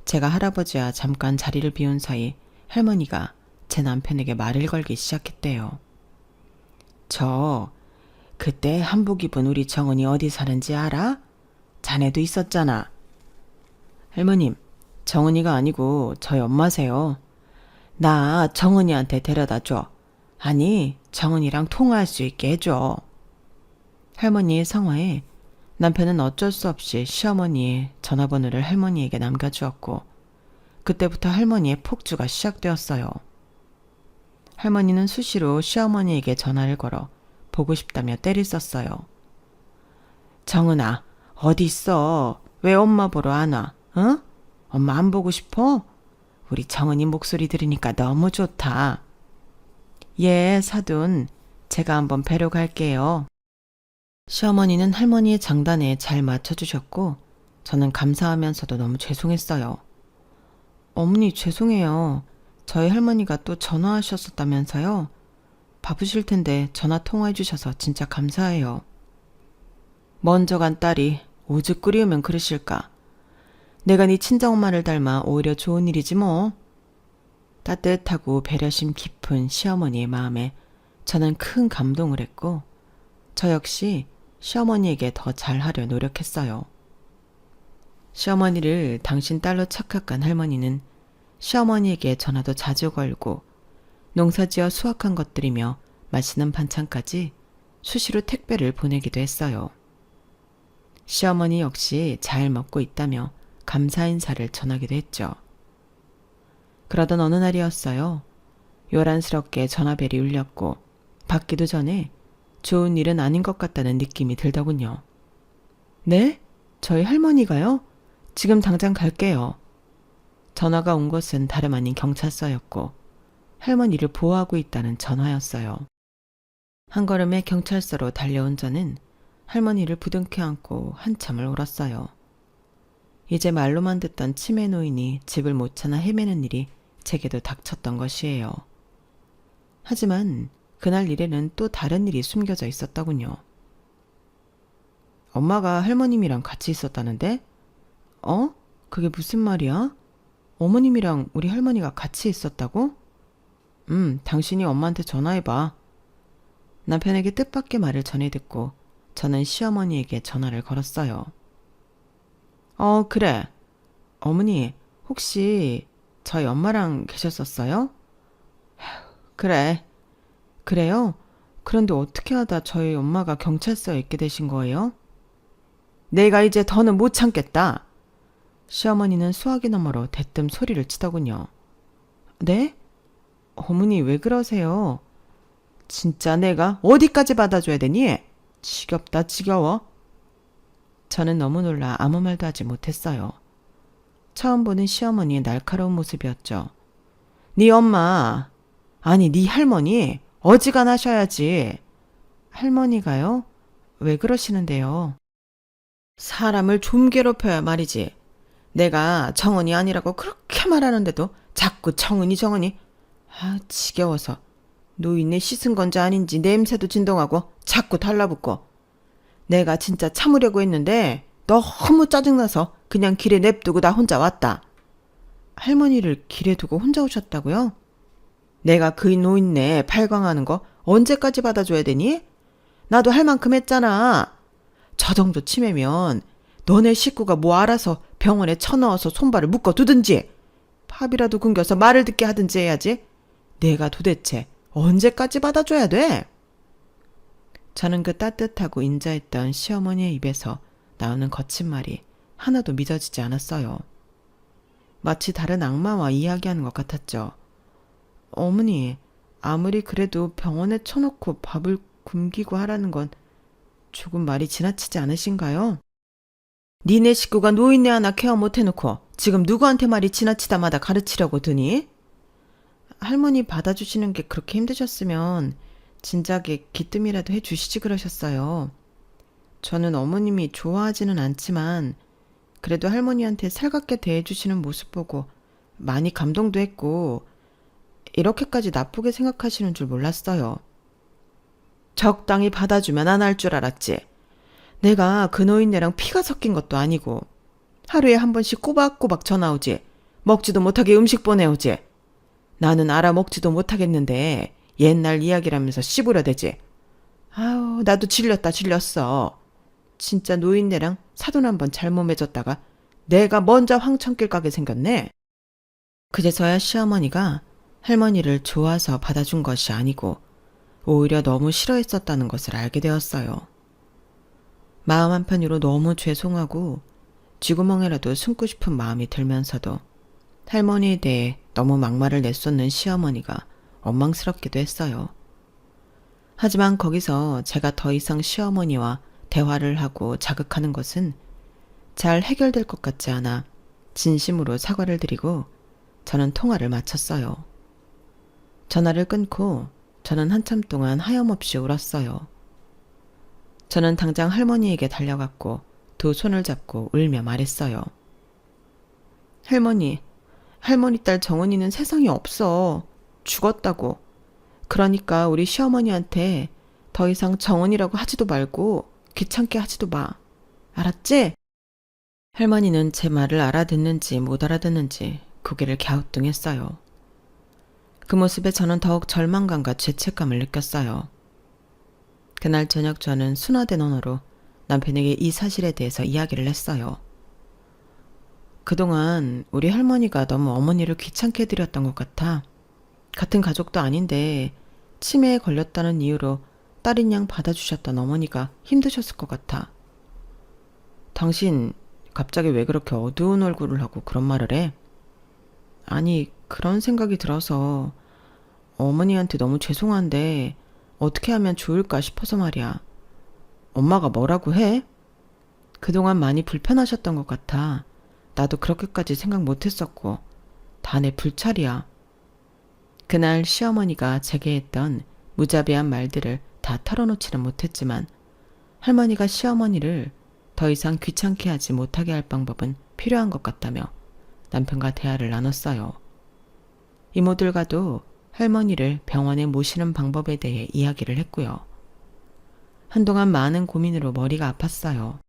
제가 할아버지와 잠깐 자리를 비운 사이 할머니가 제 남편에게 말을 걸기 시작했대요. 그때 한복 입은 우리 정은이 어디 사는지 알아? 자네도 있었잖아. 할머님, 정은이가 아니고 저희 엄마세요. 나 정은이한테 데려다 줘. 아니, 정은이랑 통화할 수 있게 해줘. 할머니의 상황에 남편은 어쩔 수 없이 시어머니의 전화번호를 할머니에게 남겨주었고 그때부터 할머니의 폭주가 시작되었어요. 할머니는 수시로 시어머니에게 전화를 걸어 보고 싶다며 때를 썼어요. 정은아, 어디 있어? 왜 엄마 보러 안 와? 응? 엄마 안 보고 싶어? 우리 정은이 목소리 들으니까 너무 좋다. 예, 사돈. 제가 한번 뵈러 갈게요. 시어머니는 할머니의 장단에 잘 맞춰주셨고 저는 감사하면서도 너무 죄송했어요. 어머니 죄송해요. 저희 할머니가 또 전화하셨었다면서요? 바쁘실 텐데 전화 통화해 주셔서 진짜 감사해요. 먼저 간 딸이 오죽 끓이우면 그러실까. 내가 네 친정엄마를 닮아 오히려 좋은 일이지 뭐. 따뜻하고 배려심 깊은 시어머니의 마음에 저는 큰 감동을 했고 저 역시 시어머니에게 더 잘하려 노력했어요. 시어머니를 당신 딸로 착각한 할머니는 시어머니에게 전화도 자주 걸고 농사지어 수확한 것들이며 맛있는 반찬까지 수시로 택배를 보내기도 했어요. 시어머니 역시 잘 먹고 있다며 감사 인사를 전하기도 했죠. 그러던 어느 날이었어요. 요란스럽게 전화벨이 울렸고 받기도 전에 좋은 일은 아닌 것 같다는 느낌이 들더군요. 네? 저희 할머니가요? 지금 당장 갈게요. 전화가 온 곳은 다름 아닌 경찰서였고 할머니를 보호하고 있다는 전화였어요. 한 걸음에 경찰서로 달려온 저는 할머니를 부둥켜 안고 한참을 울었어요. 이제 말로만 듣던 치매 노인이 집을 못 찾아 헤매는 일이 제게도 닥쳤던 것이에요. 하지만 그날 일에는 또 다른 일이 숨겨져 있었더군요. 엄마가 할머님이랑 같이 있었다는데? 그게 무슨 말이야? 어머님이랑 우리 할머니가 같이 있었다고? 당신이 엄마한테 전화해봐. 남편에게 뜻밖의 말을 전해 듣고 저는 시어머니에게 전화를 걸었어요. 그래. 어머니, 혹시 저희 엄마랑 계셨었어요? 그래. 그래요? 그런데 어떻게 하다 저희 엄마가 경찰서에 있게 되신 거예요? 내가 이제 더는 못 참겠다. 시어머니는 수화기 너머로 대뜸 소리를 치더군요. 네? 어머니 왜 그러세요? 진짜 내가 어디까지 받아줘야 되니? 지겹다 지겨워. 저는 너무 놀라 아무 말도 하지 못했어요. 처음 보는 시어머니의 날카로운 모습이었죠. 네 엄마, 아니 네 할머니 어지간하셔야지. 할머니가요? 왜 그러시는데요? 사람을 좀 괴롭혀야 말이지. 내가 정은이 아니라고 그렇게 말하는데도 자꾸 정은이. 지겨워서. 노인네 씻은 건지 아닌지 냄새도 진동하고 자꾸 달라붙고. 내가 진짜 참으려고 했는데 너무 짜증나서 그냥 길에 냅두고 나 혼자 왔다. 할머니를 길에 두고 혼자 오셨다고요? 내가 그 노인네 발광하는 거 언제까지 받아줘야 되니? 나도 할 만큼 했잖아. 저 정도 치매면 너네 식구가 뭐 알아서 병원에 쳐넣어서 손발을 묶어두든지 밥이라도 굶겨서 말을 듣게 하든지 해야지. 내가 도대체 언제까지 받아줘야 돼? 저는 그 따뜻하고 인자했던 시어머니의 입에서 나오는 거친 말이 하나도 믿어지지 않았어요. 마치 다른 악마와 이야기하는 것 같았죠. 어머니, 아무리 그래도 병원에 쳐놓고 밥을 굶기고 하라는 건 조금 말이 지나치지 않으신가요? 니네 식구가 노인네 하나 케어 못해놓고 지금 누구한테 말이 지나치다마다 가르치려고 드니? 할머니 받아주시는 게 그렇게 힘드셨으면 진작에 기뜸이라도 해주시지 그러셨어요. 저는 어머님이 좋아하지는 않지만 그래도 할머니한테 살갑게 대해주시는 모습 보고 많이 감동도 했고 이렇게까지 나쁘게 생각하시는 줄 몰랐어요. 적당히 받아주면 안 할 줄 알았지. 내가 그 노인네랑 피가 섞인 것도 아니고 하루에 한 번씩 꼬박꼬박 전화 오지. 먹지도 못하게 음식 보내오지. 나는 알아먹지도 못하겠는데 옛날 이야기라면서 씹으려대지. 아우 나도 질렸어. 진짜 노인네랑 사돈 한 번 잘못 맺었다가 내가 먼저 황천길 가게 생겼네. 그제서야 시어머니가 할머니를 좋아서 받아준 것이 아니고 오히려 너무 싫어했었다는 것을 알게 되었어요. 마음 한편으로 너무 죄송하고 쥐구멍이라도 숨고 싶은 마음이 들면서도 할머니에 대해 너무 막말을 내쏟는 시어머니가 원망스럽기도 했어요. 하지만 거기서 제가 더 이상 시어머니와 대화를 하고 자극하는 것은 잘 해결될 것 같지 않아 진심으로 사과를 드리고 저는 통화를 마쳤어요. 전화를 끊고 저는 한참 동안 하염없이 울었어요. 저는 당장 할머니에게 달려갔고 두 손을 잡고 울며 말했어요. 할머니 딸 정은이는 세상에 없어. 죽었다고. 그러니까 우리 시어머니한테 더 이상 정은이라고 하지도 말고 귀찮게 하지도 마. 알았지? 할머니는 제 말을 알아듣는지 못 알아듣는지 고개를 갸우뚱했어요. 그 모습에 저는 더욱 절망감과 죄책감을 느꼈어요. 그날 저녁 저는 순화된 언어로 남편에게 이 사실에 대해서 이야기를 했어요. 그동안 우리 할머니가 너무 어머니를 귀찮게 해드렸던 것 같아. 같은 가족도 아닌데 치매에 걸렸다는 이유로 딸인 양 받아주셨던 어머니가 힘드셨을 것 같아. 당신 갑자기 왜 그렇게 어두운 얼굴을 하고 그런 말을 해? 아니 그런 생각이 들어서 어머니한테 너무 죄송한데 어떻게 하면 좋을까 싶어서 말이야. 엄마가 뭐라고 해? 그동안 많이 불편하셨던 것 같아. 나도 그렇게까지 생각 못했었고 다 내 불찰이야. 그날 시어머니가 제게 했던 무자비한 말들을 다 털어놓지는 못했지만 할머니가 시어머니를 더 이상 귀찮게 하지 못하게 할 방법은 필요한 것 같다며 남편과 대화를 나눴어요. 이모들과도 할머니를 병원에 모시는 방법에 대해 이야기를 했고요. 한동안 많은 고민으로 머리가 아팠어요.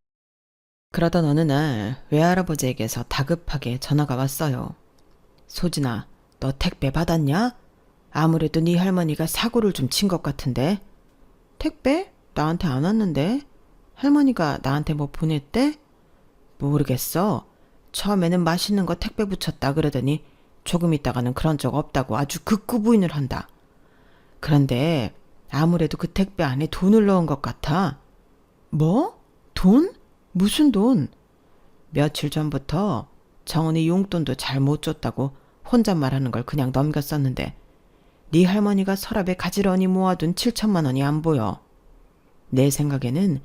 그러던 어느 날 외할아버지에게서 다급하게 전화가 왔어요. 소진아, 너 택배 받았냐? 아무래도 네 할머니가 사고를 좀 친 것 같은데. 택배? 나한테 안 왔는데. 할머니가 나한테 뭐 보냈대? 모르겠어. 처음에는 맛있는 거 택배 붙였다 그러더니 조금 있다가는 그런 적 없다고 아주 극구 부인을 한다. 그런데 아무래도 그 택배 안에 돈을 넣은 것 같아. 뭐? 돈? 무슨 돈? 며칠 전부터 정은이 용돈도 잘 못 줬다고 혼잣말하는 걸 그냥 넘겼었는데 네 할머니가 서랍에 가지런히 모아둔 7천만 원이 안 보여. 내 생각에는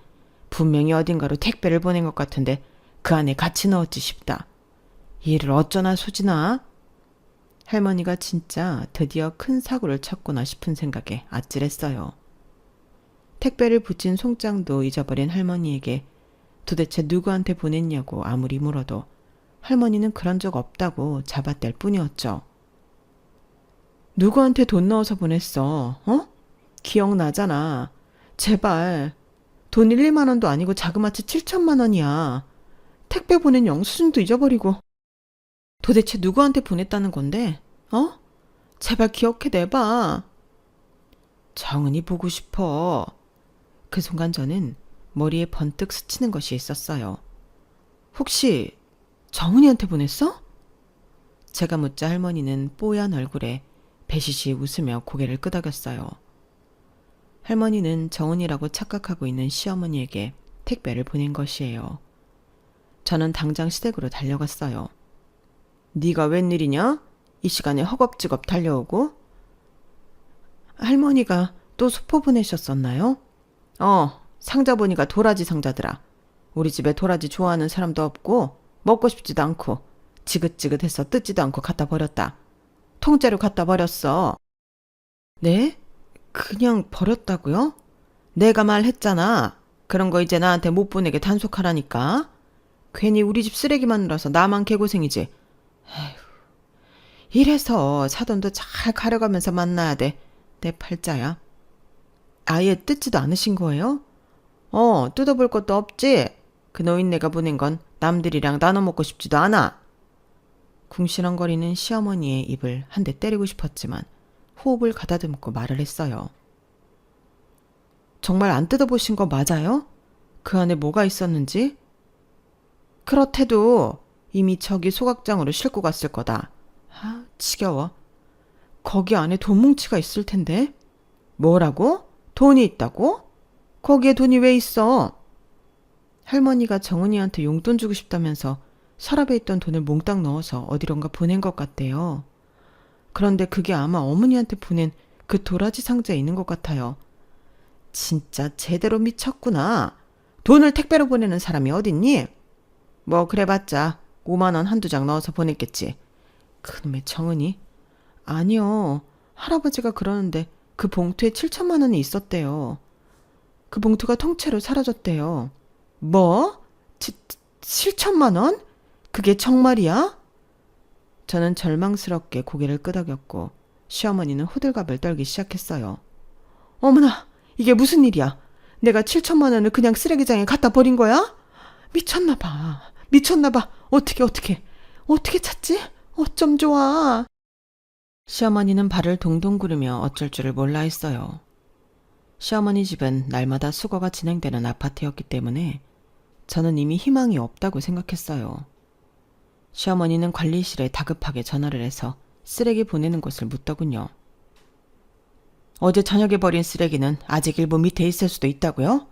분명히 어딘가로 택배를 보낸 것 같은데 그 안에 같이 넣었지 싶다. 이를 어쩌나 소진아? 할머니가 진짜 드디어 큰 사고를 쳤구나 싶은 생각에 아찔했어요. 택배를 붙인 송장도 잊어버린 할머니에게 도대체 누구한테 보냈냐고 아무리 물어도 할머니는 그런 적 없다고 잡아댈 뿐이었죠. 누구한테 돈 넣어서 보냈어? 어? 기억나잖아. 제발. 돈 1, 2만 원도 아니고 자그마치 7천만 원이야. 택배 보낸 영수증도 잊어버리고. 도대체 누구한테 보냈다는 건데? 어? 제발 기억해 내봐. 정은이 보고 싶어. 그 순간 저는 머리에 번뜩 스치는 것이 있었어요. 혹시 정은이한테 보냈어? 제가 묻자 할머니는 뽀얀 얼굴에 배시시 웃으며 고개를 끄덕였어요. 할머니는 정은이라고 착각하고 있는 시어머니에게 택배를 보낸 것이에요. 저는 당장 시댁으로 달려갔어요. 네가 웬일이냐? 이 시간에 허겁지겁 달려오고? 할머니가 또 수포 보내셨었나요? 상자 보니까 도라지 상자더라. 우리 집에 도라지 좋아하는 사람도 없고 먹고 싶지도 않고 지긋지긋해서 뜯지도 않고 갖다 버렸다. 통째로 갖다 버렸어. 네? 그냥 버렸다고요? 내가 말했잖아. 그런 거 이제 나한테 못 보내게 단속하라니까. 괜히 우리 집 쓰레기 마누라서 나만 개고생이지. 에휴, 이래서 사돈도 잘 가려가면서 만나야 돼. 내 팔자야. 아예 뜯지도 않으신 거예요? 뜯어볼 것도 없지. 그 노인네가 보낸 건 남들이랑 나눠 먹고 싶지도 않아. 궁시렁거리는 시어머니의 입을 한 대 때리고 싶었지만 호흡을 가다듬고 말을 했어요. 정말 안 뜯어보신 거 맞아요? 그 안에 뭐가 있었는지? 그렇대도 이미 저기 소각장으로 싣고 갔을 거다. 아, 지겨워. 거기 안에 돈 뭉치가 있을 텐데. 뭐라고? 돈이 있다고? 거기에 돈이 왜 있어? 할머니가 정은이한테 용돈 주고 싶다면서 서랍에 있던 돈을 몽땅 넣어서 어디론가 보낸 것 같대요. 그런데 그게 아마 어머니한테 보낸 그 도라지 상자에 있는 것 같아요. 진짜 제대로 미쳤구나. 돈을 택배로 보내는 사람이 어딨니? 뭐 그래봤자 5만 원 한두 장 넣어서 보냈겠지. 그놈의 정은이? 아니요. 할아버지가 그러는데 그 봉투에 7천만 원이 있었대요. 그 봉투가 통째로 사라졌대요. 뭐? 7천만 원? 그게 정말이야? 저는 절망스럽게 고개를 끄덕였고 시어머니는 호들갑을 떨기 시작했어요. 어머나, 이게 무슨 일이야? 내가 7천만 원을 그냥 쓰레기장에 갖다 버린 거야? 미쳤나 봐. 어떻게 찾지? 어쩜 좋아. 시어머니는 발을 동동 구르며 어쩔 줄을 몰라 했어요. 시어머니 집은 날마다 수거가 진행되는 아파트였기 때문에 저는 이미 희망이 없다고 생각했어요. 시어머니는 관리실에 다급하게 전화를 해서 쓰레기 보내는 곳을 묻더군요. 어제 저녁에 버린 쓰레기는 아직 일부 밑에 있을 수도 있다고요?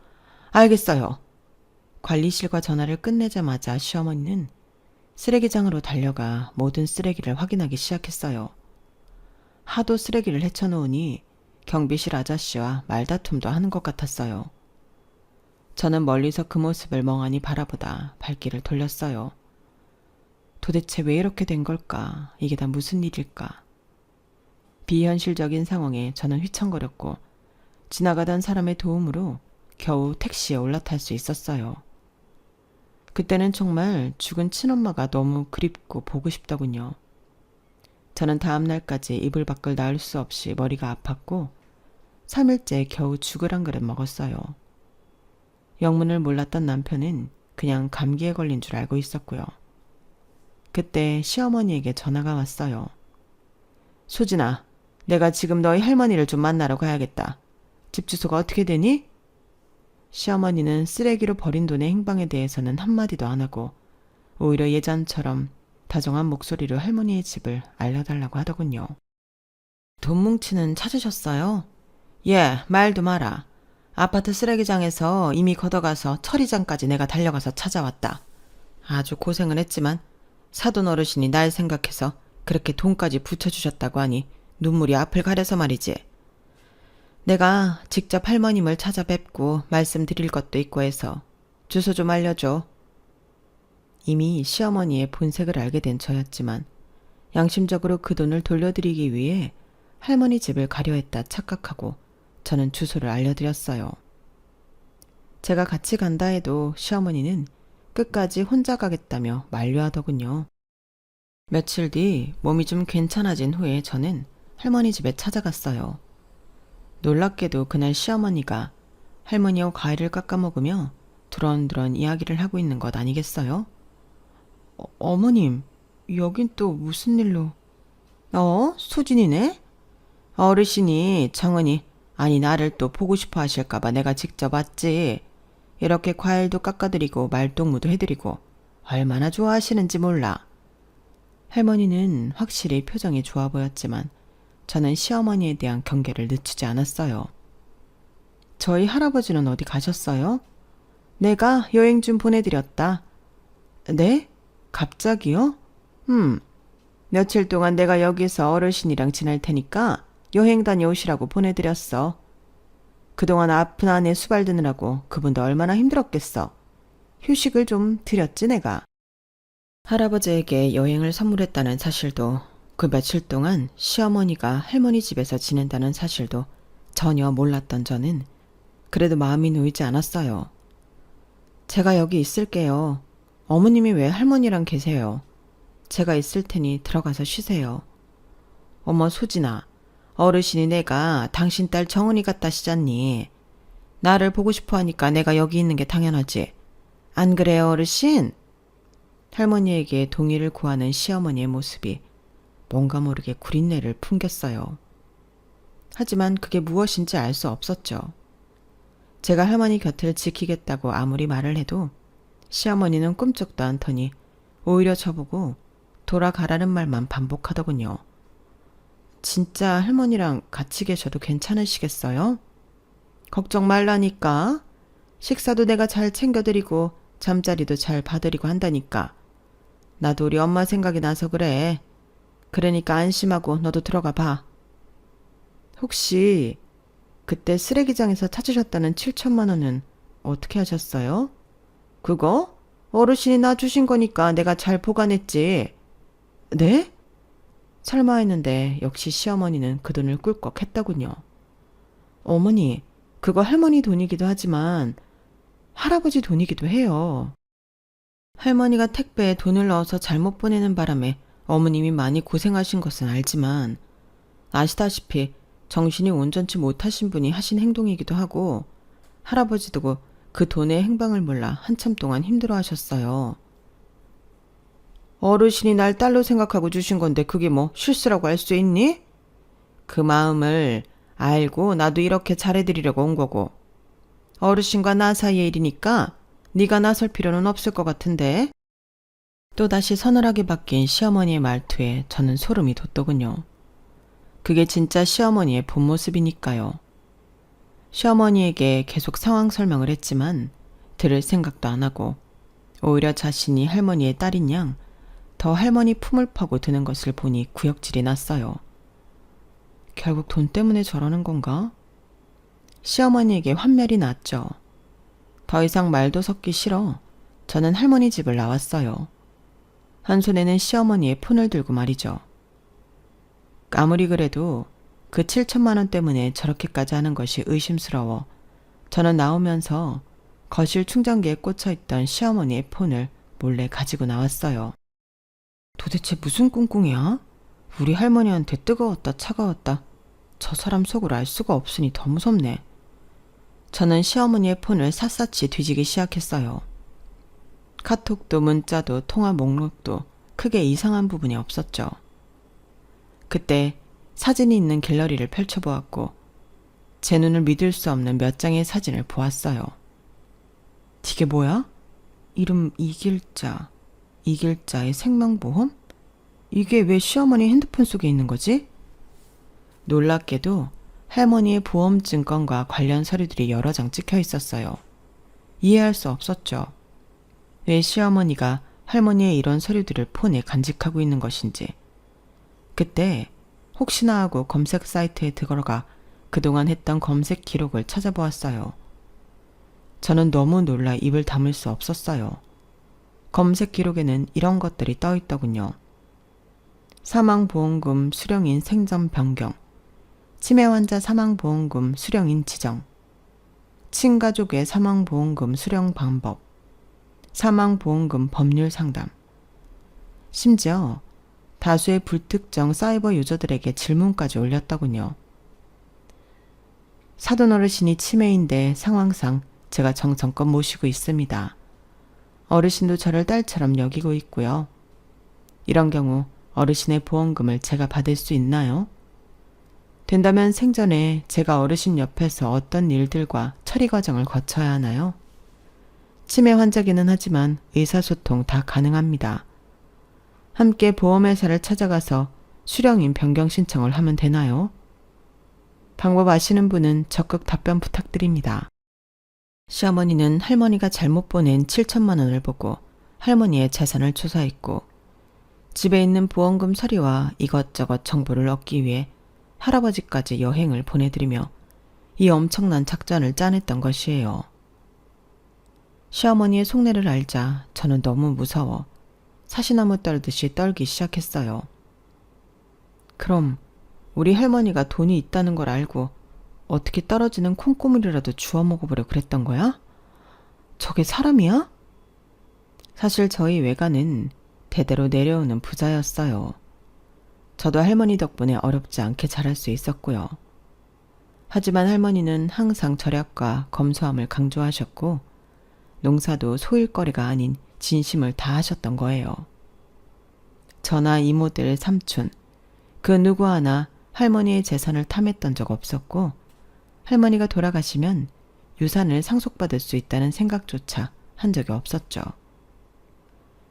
알겠어요. 관리실과 전화를 끝내자마자 시어머니는 쓰레기장으로 달려가 모든 쓰레기를 확인하기 시작했어요. 하도 쓰레기를 헤쳐놓으니 경비실 아저씨와 말다툼도 하는 것 같았어요. 저는 멀리서 그 모습을 멍하니 바라보다 발길을 돌렸어요. 도대체 왜 이렇게 된 걸까? 이게 다 무슨 일일까? 비현실적인 상황에 저는 휘청거렸고 지나가던 사람의 도움으로 겨우 택시에 올라탈 수 있었어요. 그때는 정말 죽은 친엄마가 너무 그립고 보고 싶더군요. 저는 다음 날까지 이불 밖을 나올 수 없이 머리가 아팠고 3일째 겨우 죽을 한 그릇 먹었어요. 영문을 몰랐던 남편은 그냥 감기에 걸린 줄 알고 있었고요. 그때 시어머니에게 전화가 왔어요. 수진아, 내가 지금 너희 할머니를 좀 만나러 가야겠다. 집 주소가 어떻게 되니? 시어머니는 쓰레기로 버린 돈의 행방에 대해서는 한마디도 안 하고 오히려 예전처럼 다정한 목소리로 할머니의 집을 알려달라고 하더군요. 돈 뭉치는 찾으셨어요? 예, 말도 마라. 아파트 쓰레기장에서 이미 걷어가서 처리장까지 내가 달려가서 찾아왔다. 아주 고생을 했지만 사돈 어르신이 날 생각해서 그렇게 돈까지 붙여주셨다고 하니 눈물이 앞을 가려서 말이지. 내가 직접 할머님을 찾아뵙고 말씀드릴 것도 있고 해서 주소 좀 알려줘. 이미 시어머니의 본색을 알게 된 저였지만 양심적으로 그 돈을 돌려드리기 위해 할머니 집을 가려 했다 착각하고 저는 주소를 알려드렸어요. 제가 같이 간다 해도 시어머니는 끝까지 혼자 가겠다며 만류하더군요. 며칠 뒤 몸이 좀 괜찮아진 후에 저는 할머니 집에 찾아갔어요. 놀랍게도 그날 시어머니가 할머니와 과일을 깎아 먹으며 두런두런 이야기를 하고 있는 것 아니겠어요? 어머님, 여긴 또 무슨 일로? 수진이네? 어르신이 정은이, 아니 나를 또 보고 싶어 하실까봐 내가 직접 왔지. 이렇게 과일도 깎아드리고 말동무도 해드리고 얼마나 좋아하시는지 몰라. 할머니는 확실히 표정이 좋아 보였지만 저는 시어머니에 대한 경계를 늦추지 않았어요. 저희 할아버지는 어디 가셨어요? 내가 여행 좀 보내드렸다. 네? 갑자기요? 며칠 동안 내가 여기서 어르신이랑 지낼 테니까 여행 다녀오시라고 보내드렸어. 그동안 아픈 아내 수발드느라고 그분도 얼마나 힘들었겠어. 휴식을 좀 드렸지 내가. 할아버지에게 여행을 선물했다는 사실도 그 며칠 동안 시어머니가 할머니 집에서 지낸다는 사실도 전혀 몰랐던 저는 그래도 마음이 놓이지 않았어요. 제가 여기 있을게요. 어머님이 왜 할머니랑 계세요? 제가 있을 테니 들어가서 쉬세요. 어머 소진아, 어르신이 내가 당신 딸 정은이 같다시잖니. 나를 보고 싶어 하니까 내가 여기 있는 게 당연하지. 안 그래요, 어르신? 할머니에게 동의를 구하는 시어머니의 모습이 뭔가 모르게 구린내를 풍겼어요. 하지만 그게 무엇인지 알 수 없었죠. 제가 할머니 곁을 지키겠다고 아무리 말을 해도 시어머니는 꿈쩍도 않더니 오히려 저보고 돌아가라는 말만 반복하더군요. 진짜 할머니랑 같이 계셔도 괜찮으시겠어요? 걱정 말라니까. 식사도 내가 잘 챙겨드리고 잠자리도 잘 봐드리고 한다니까. 나도 우리 엄마 생각이 나서 그래. 그러니까 안심하고 너도 들어가 봐. 혹시 그때 쓰레기장에서 찾으셨다는 7천만 원은 어떻게 하셨어요? 그거? 어르신이 나 주신 거니까 내가 잘 보관했지. 네? 설마 했는데 역시 시어머니는 그 돈을 꿀꺽 했더군요. 어머니, 그거 할머니 돈이기도 하지만 할아버지 돈이기도 해요. 할머니가 택배에 돈을 넣어서 잘못 보내는 바람에 어머님이 많이 고생하신 것은 알지만 아시다시피 정신이 온전치 못하신 분이 하신 행동이기도 하고 할아버지도 그 돈의 행방을 몰라 한참 동안 힘들어하셨어요. 어르신이 날 딸로 생각하고 주신 건데 그게 뭐 실수라고 할 수 있니? 그 마음을 알고 나도 이렇게 잘해드리려고 온 거고 어르신과 나 사이의 일이니까 네가 나설 필요는 없을 것 같은데. 또다시 서늘하게 바뀐 시어머니의 말투에 저는 소름이 돋더군요. 그게 진짜 시어머니의 본 모습이니까요. 시어머니에게 계속 상황 설명을 했지만 들을 생각도 안 하고 오히려 자신이 할머니의 딸인 양 더 할머니 품을 파고 드는 것을 보니 구역질이 났어요. 결국 돈 때문에 저러는 건가? 시어머니에게 환멸이 났죠. 더 이상 말도 섞기 싫어 저는 할머니 집을 나왔어요. 한 손에는 시어머니의 폰을 들고 말이죠. 아무리 그래도 그 7천만 원 때문에 저렇게까지 하는 것이 의심스러워 저는 나오면서 거실 충전기에 꽂혀있던 시어머니의 폰을 몰래 가지고 나왔어요. 도대체 무슨 꿍꿍이야? 우리 할머니한테 뜨거웠다 차가웠다 저 사람 속을 알 수가 없으니 더 무섭네. 저는 시어머니의 폰을 샅샅이 뒤지기 시작했어요. 카톡도 문자도 통화 목록도 크게 이상한 부분이 없었죠. 그때 사진이 있는 갤러리를 펼쳐보았고 제 눈을 믿을 수 없는 몇 장의 사진을 보았어요. 이게 뭐야? 이름 이길자, 이길자의 생명보험? 이게 왜 시어머니 핸드폰 속에 있는 거지? 놀랍게도 할머니의 보험증권과 관련 서류들이 여러 장 찍혀 있었어요. 이해할 수 없었죠. 왜 시어머니가 할머니의 이런 서류들을 폰에 간직하고 있는 것인지. 그때 혹시나 하고 검색 사이트에 들어가 그동안 했던 검색 기록을 찾아보았어요. 저는 너무 놀라 입을 다물 수 없었어요. 검색 기록에는 이런 것들이 떠 있더군요. 사망보험금 수령인 생전 변경, 치매 환자 사망보험금 수령인 지정, 친가족의 사망보험금 수령 방법, 사망보험금 법률 상담. 심지어 다수의 불특정 사이버 유저들에게 질문까지 올렸더군요. 사돈 어르신이 치매인데 상황상 제가 정성껏 모시고 있습니다. 어르신도 저를 딸처럼 여기고 있고요. 이런 경우 어르신의 보험금을 제가 받을 수 있나요? 된다면 생전에 제가 어르신 옆에서 어떤 일들과 처리 과정을 거쳐야 하나요? 치매 환자기는 하지만 의사소통 다 가능합니다. 함께 보험회사를 찾아가서 수령인 변경 신청을 하면 되나요? 방법 아시는 분은 적극 답변 부탁드립니다. 시어머니는 할머니가 잘못 보낸 7천만 원을 보고 할머니의 재산을 조사했고 집에 있는 보험금 서류와 이것저것 정보를 얻기 위해 할아버지까지 여행을 보내드리며 이 엄청난 작전을 짜냈던 것이에요. 시어머니의 속내를 알자 저는 너무 무서워 사시나무 떨듯이 떨기 시작했어요. 그럼 우리 할머니가 돈이 있다는 걸 알고 어떻게 떨어지는 콩고물이라도 주워 먹어보려 그랬던 거야? 저게 사람이야? 사실 저희 외가는 대대로 내려오는 부자였어요. 저도 할머니 덕분에 어렵지 않게 자랄 수 있었고요. 하지만 할머니는 항상 절약과 검소함을 강조하셨고 농사도 소일거리가 아닌 진심을 다하셨던 거예요. 저나 이모들, 삼촌, 그 누구 하나 할머니의 재산을 탐했던 적 없었고 할머니가 돌아가시면 유산을 상속받을 수 있다는 생각조차 한 적이 없었죠.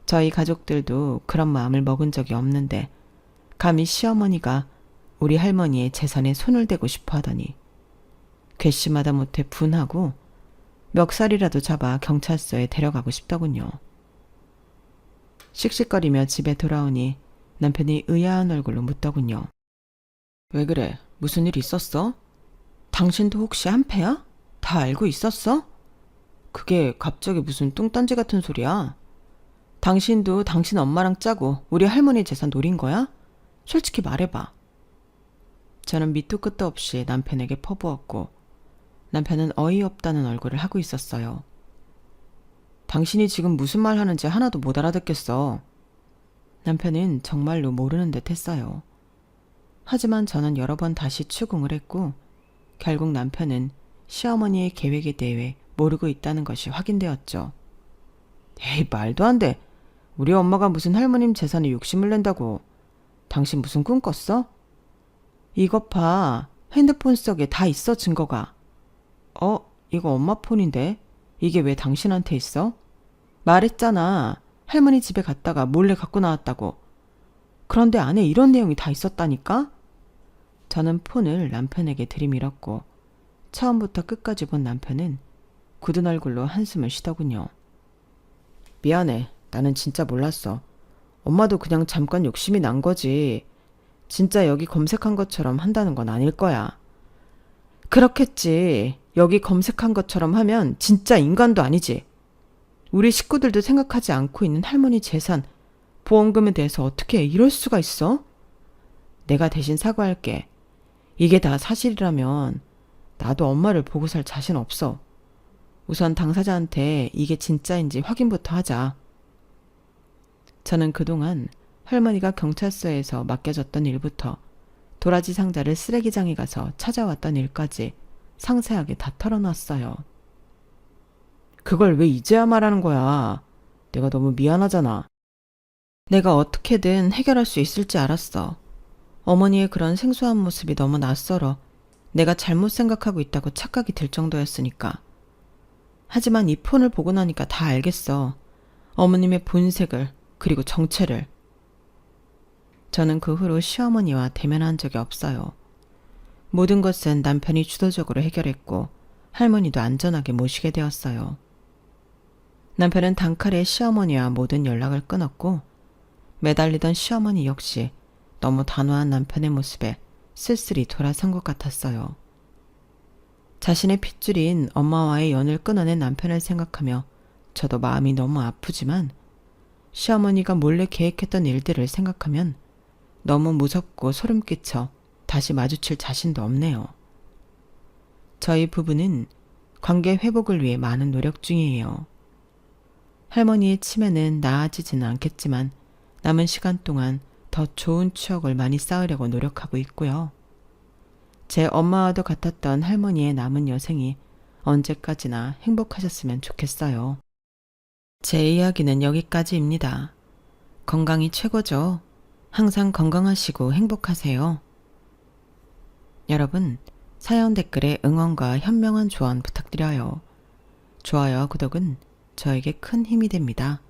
저희 가족들도 그런 마음을 먹은 적이 없는데 감히 시어머니가 우리 할머니의 재산에 손을 대고 싶어 하더니 괘씸하다 못해 분하고 멱살이라도 잡아 경찰서에 데려가고 싶더군요. 씩씩거리며 집에 돌아오니 남편이 의아한 얼굴로 묻더군요. 왜 그래? 무슨 일 있었어? 당신도 혹시 한패야? 다 알고 있었어? 그게 갑자기 무슨 뚱딴지 같은 소리야? 당신도 당신 엄마랑 짜고 우리 할머니 재산 노린 거야? 솔직히 말해봐. 저는 밑도 끝도 없이 남편에게 퍼부었고 남편은 어이없다는 얼굴을 하고 있었어요. 당신이 지금 무슨 말 하는지 하나도 못 알아듣겠어. 남편은 정말로 모르는 듯 했어요. 하지만 저는 여러 번 다시 추궁을 했고 결국 남편은 시어머니의 계획에 대해 모르고 있다는 것이 확인되었죠. 에이, 말도 안 돼. 우리 엄마가 무슨 할머님 재산에 욕심을 낸다고. 당신 무슨 꿈 꿨어? 이것 봐. 핸드폰 속에 다 있어, 증거가. 이거 엄마 폰인데? 이게 왜 당신한테 있어? 말했잖아. 할머니 집에 갔다가 몰래 갖고 나왔다고. 그런데 안에 이런 내용이 다 있었다니까? 저는 폰을 남편에게 들이밀었고 처음부터 끝까지 본 남편은 굳은 얼굴로 한숨을 쉬더군요. 미안해. 나는 진짜 몰랐어. 엄마도 그냥 잠깐 욕심이 난 거지. 진짜 여기 검색한 것처럼 한다는 건 아닐 거야. 그렇겠지. 여기 검색한 것처럼 하면 진짜 인간도 아니지. 우리 식구들도 생각하지 않고 있는 할머니 재산, 보험금에 대해서 어떻게 이럴 수가 있어? 내가 대신 사과할게. 이게 다 사실이라면 나도 엄마를 보고 살 자신 없어. 우선 당사자한테 이게 진짜인지 확인부터 하자. 저는 그동안 할머니가 경찰서에서 맡겨졌던 일부터 도라지 상자를 쓰레기장에 가서 찾아왔던 일까지 상세하게 다 털어놨어요. 그걸 왜 이제야 말하는 거야? 내가 너무 미안하잖아. 내가 어떻게든 해결할 수 있을지 알았어. 어머니의 그런 생소한 모습이 너무 낯설어 내가 잘못 생각하고 있다고 착각이 들 정도였으니까. 하지만 이 폰을 보고 나니까 다 알겠어. 어머님의 본색을, 그리고 정체를. 저는 그 후로 시어머니와 대면한 적이 없어요. 모든 것은 남편이 주도적으로 해결했고 할머니도 안전하게 모시게 되었어요. 남편은 단칼에 시어머니와 모든 연락을 끊었고 매달리던 시어머니 역시 너무 단호한 남편의 모습에 쓸쓸히 돌아선 것 같았어요. 자신의 핏줄인 엄마와의 연을 끊어낸 남편을 생각하며 저도 마음이 너무 아프지만 시어머니가 몰래 계획했던 일들을 생각하면 너무 무섭고 소름 끼쳐 다시 마주칠 자신도 없네요. 저희 부부는 관계 회복을 위해 많은 노력 중이에요. 할머니의 치매는 나아지지는 않겠지만 남은 시간 동안 더 좋은 추억을 많이 쌓으려고 노력하고 있고요. 제 엄마와도 같았던 할머니의 남은 여생이 언제까지나 행복하셨으면 좋겠어요. 제 이야기는 여기까지입니다. 건강이 최고죠. 항상 건강하시고 행복하세요. 여러분, 사연 댓글에 응원과 현명한 조언 부탁드려요. 좋아요와 구독은 저에게 큰 힘이 됩니다.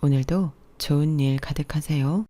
오늘도 좋은 일 가득하세요.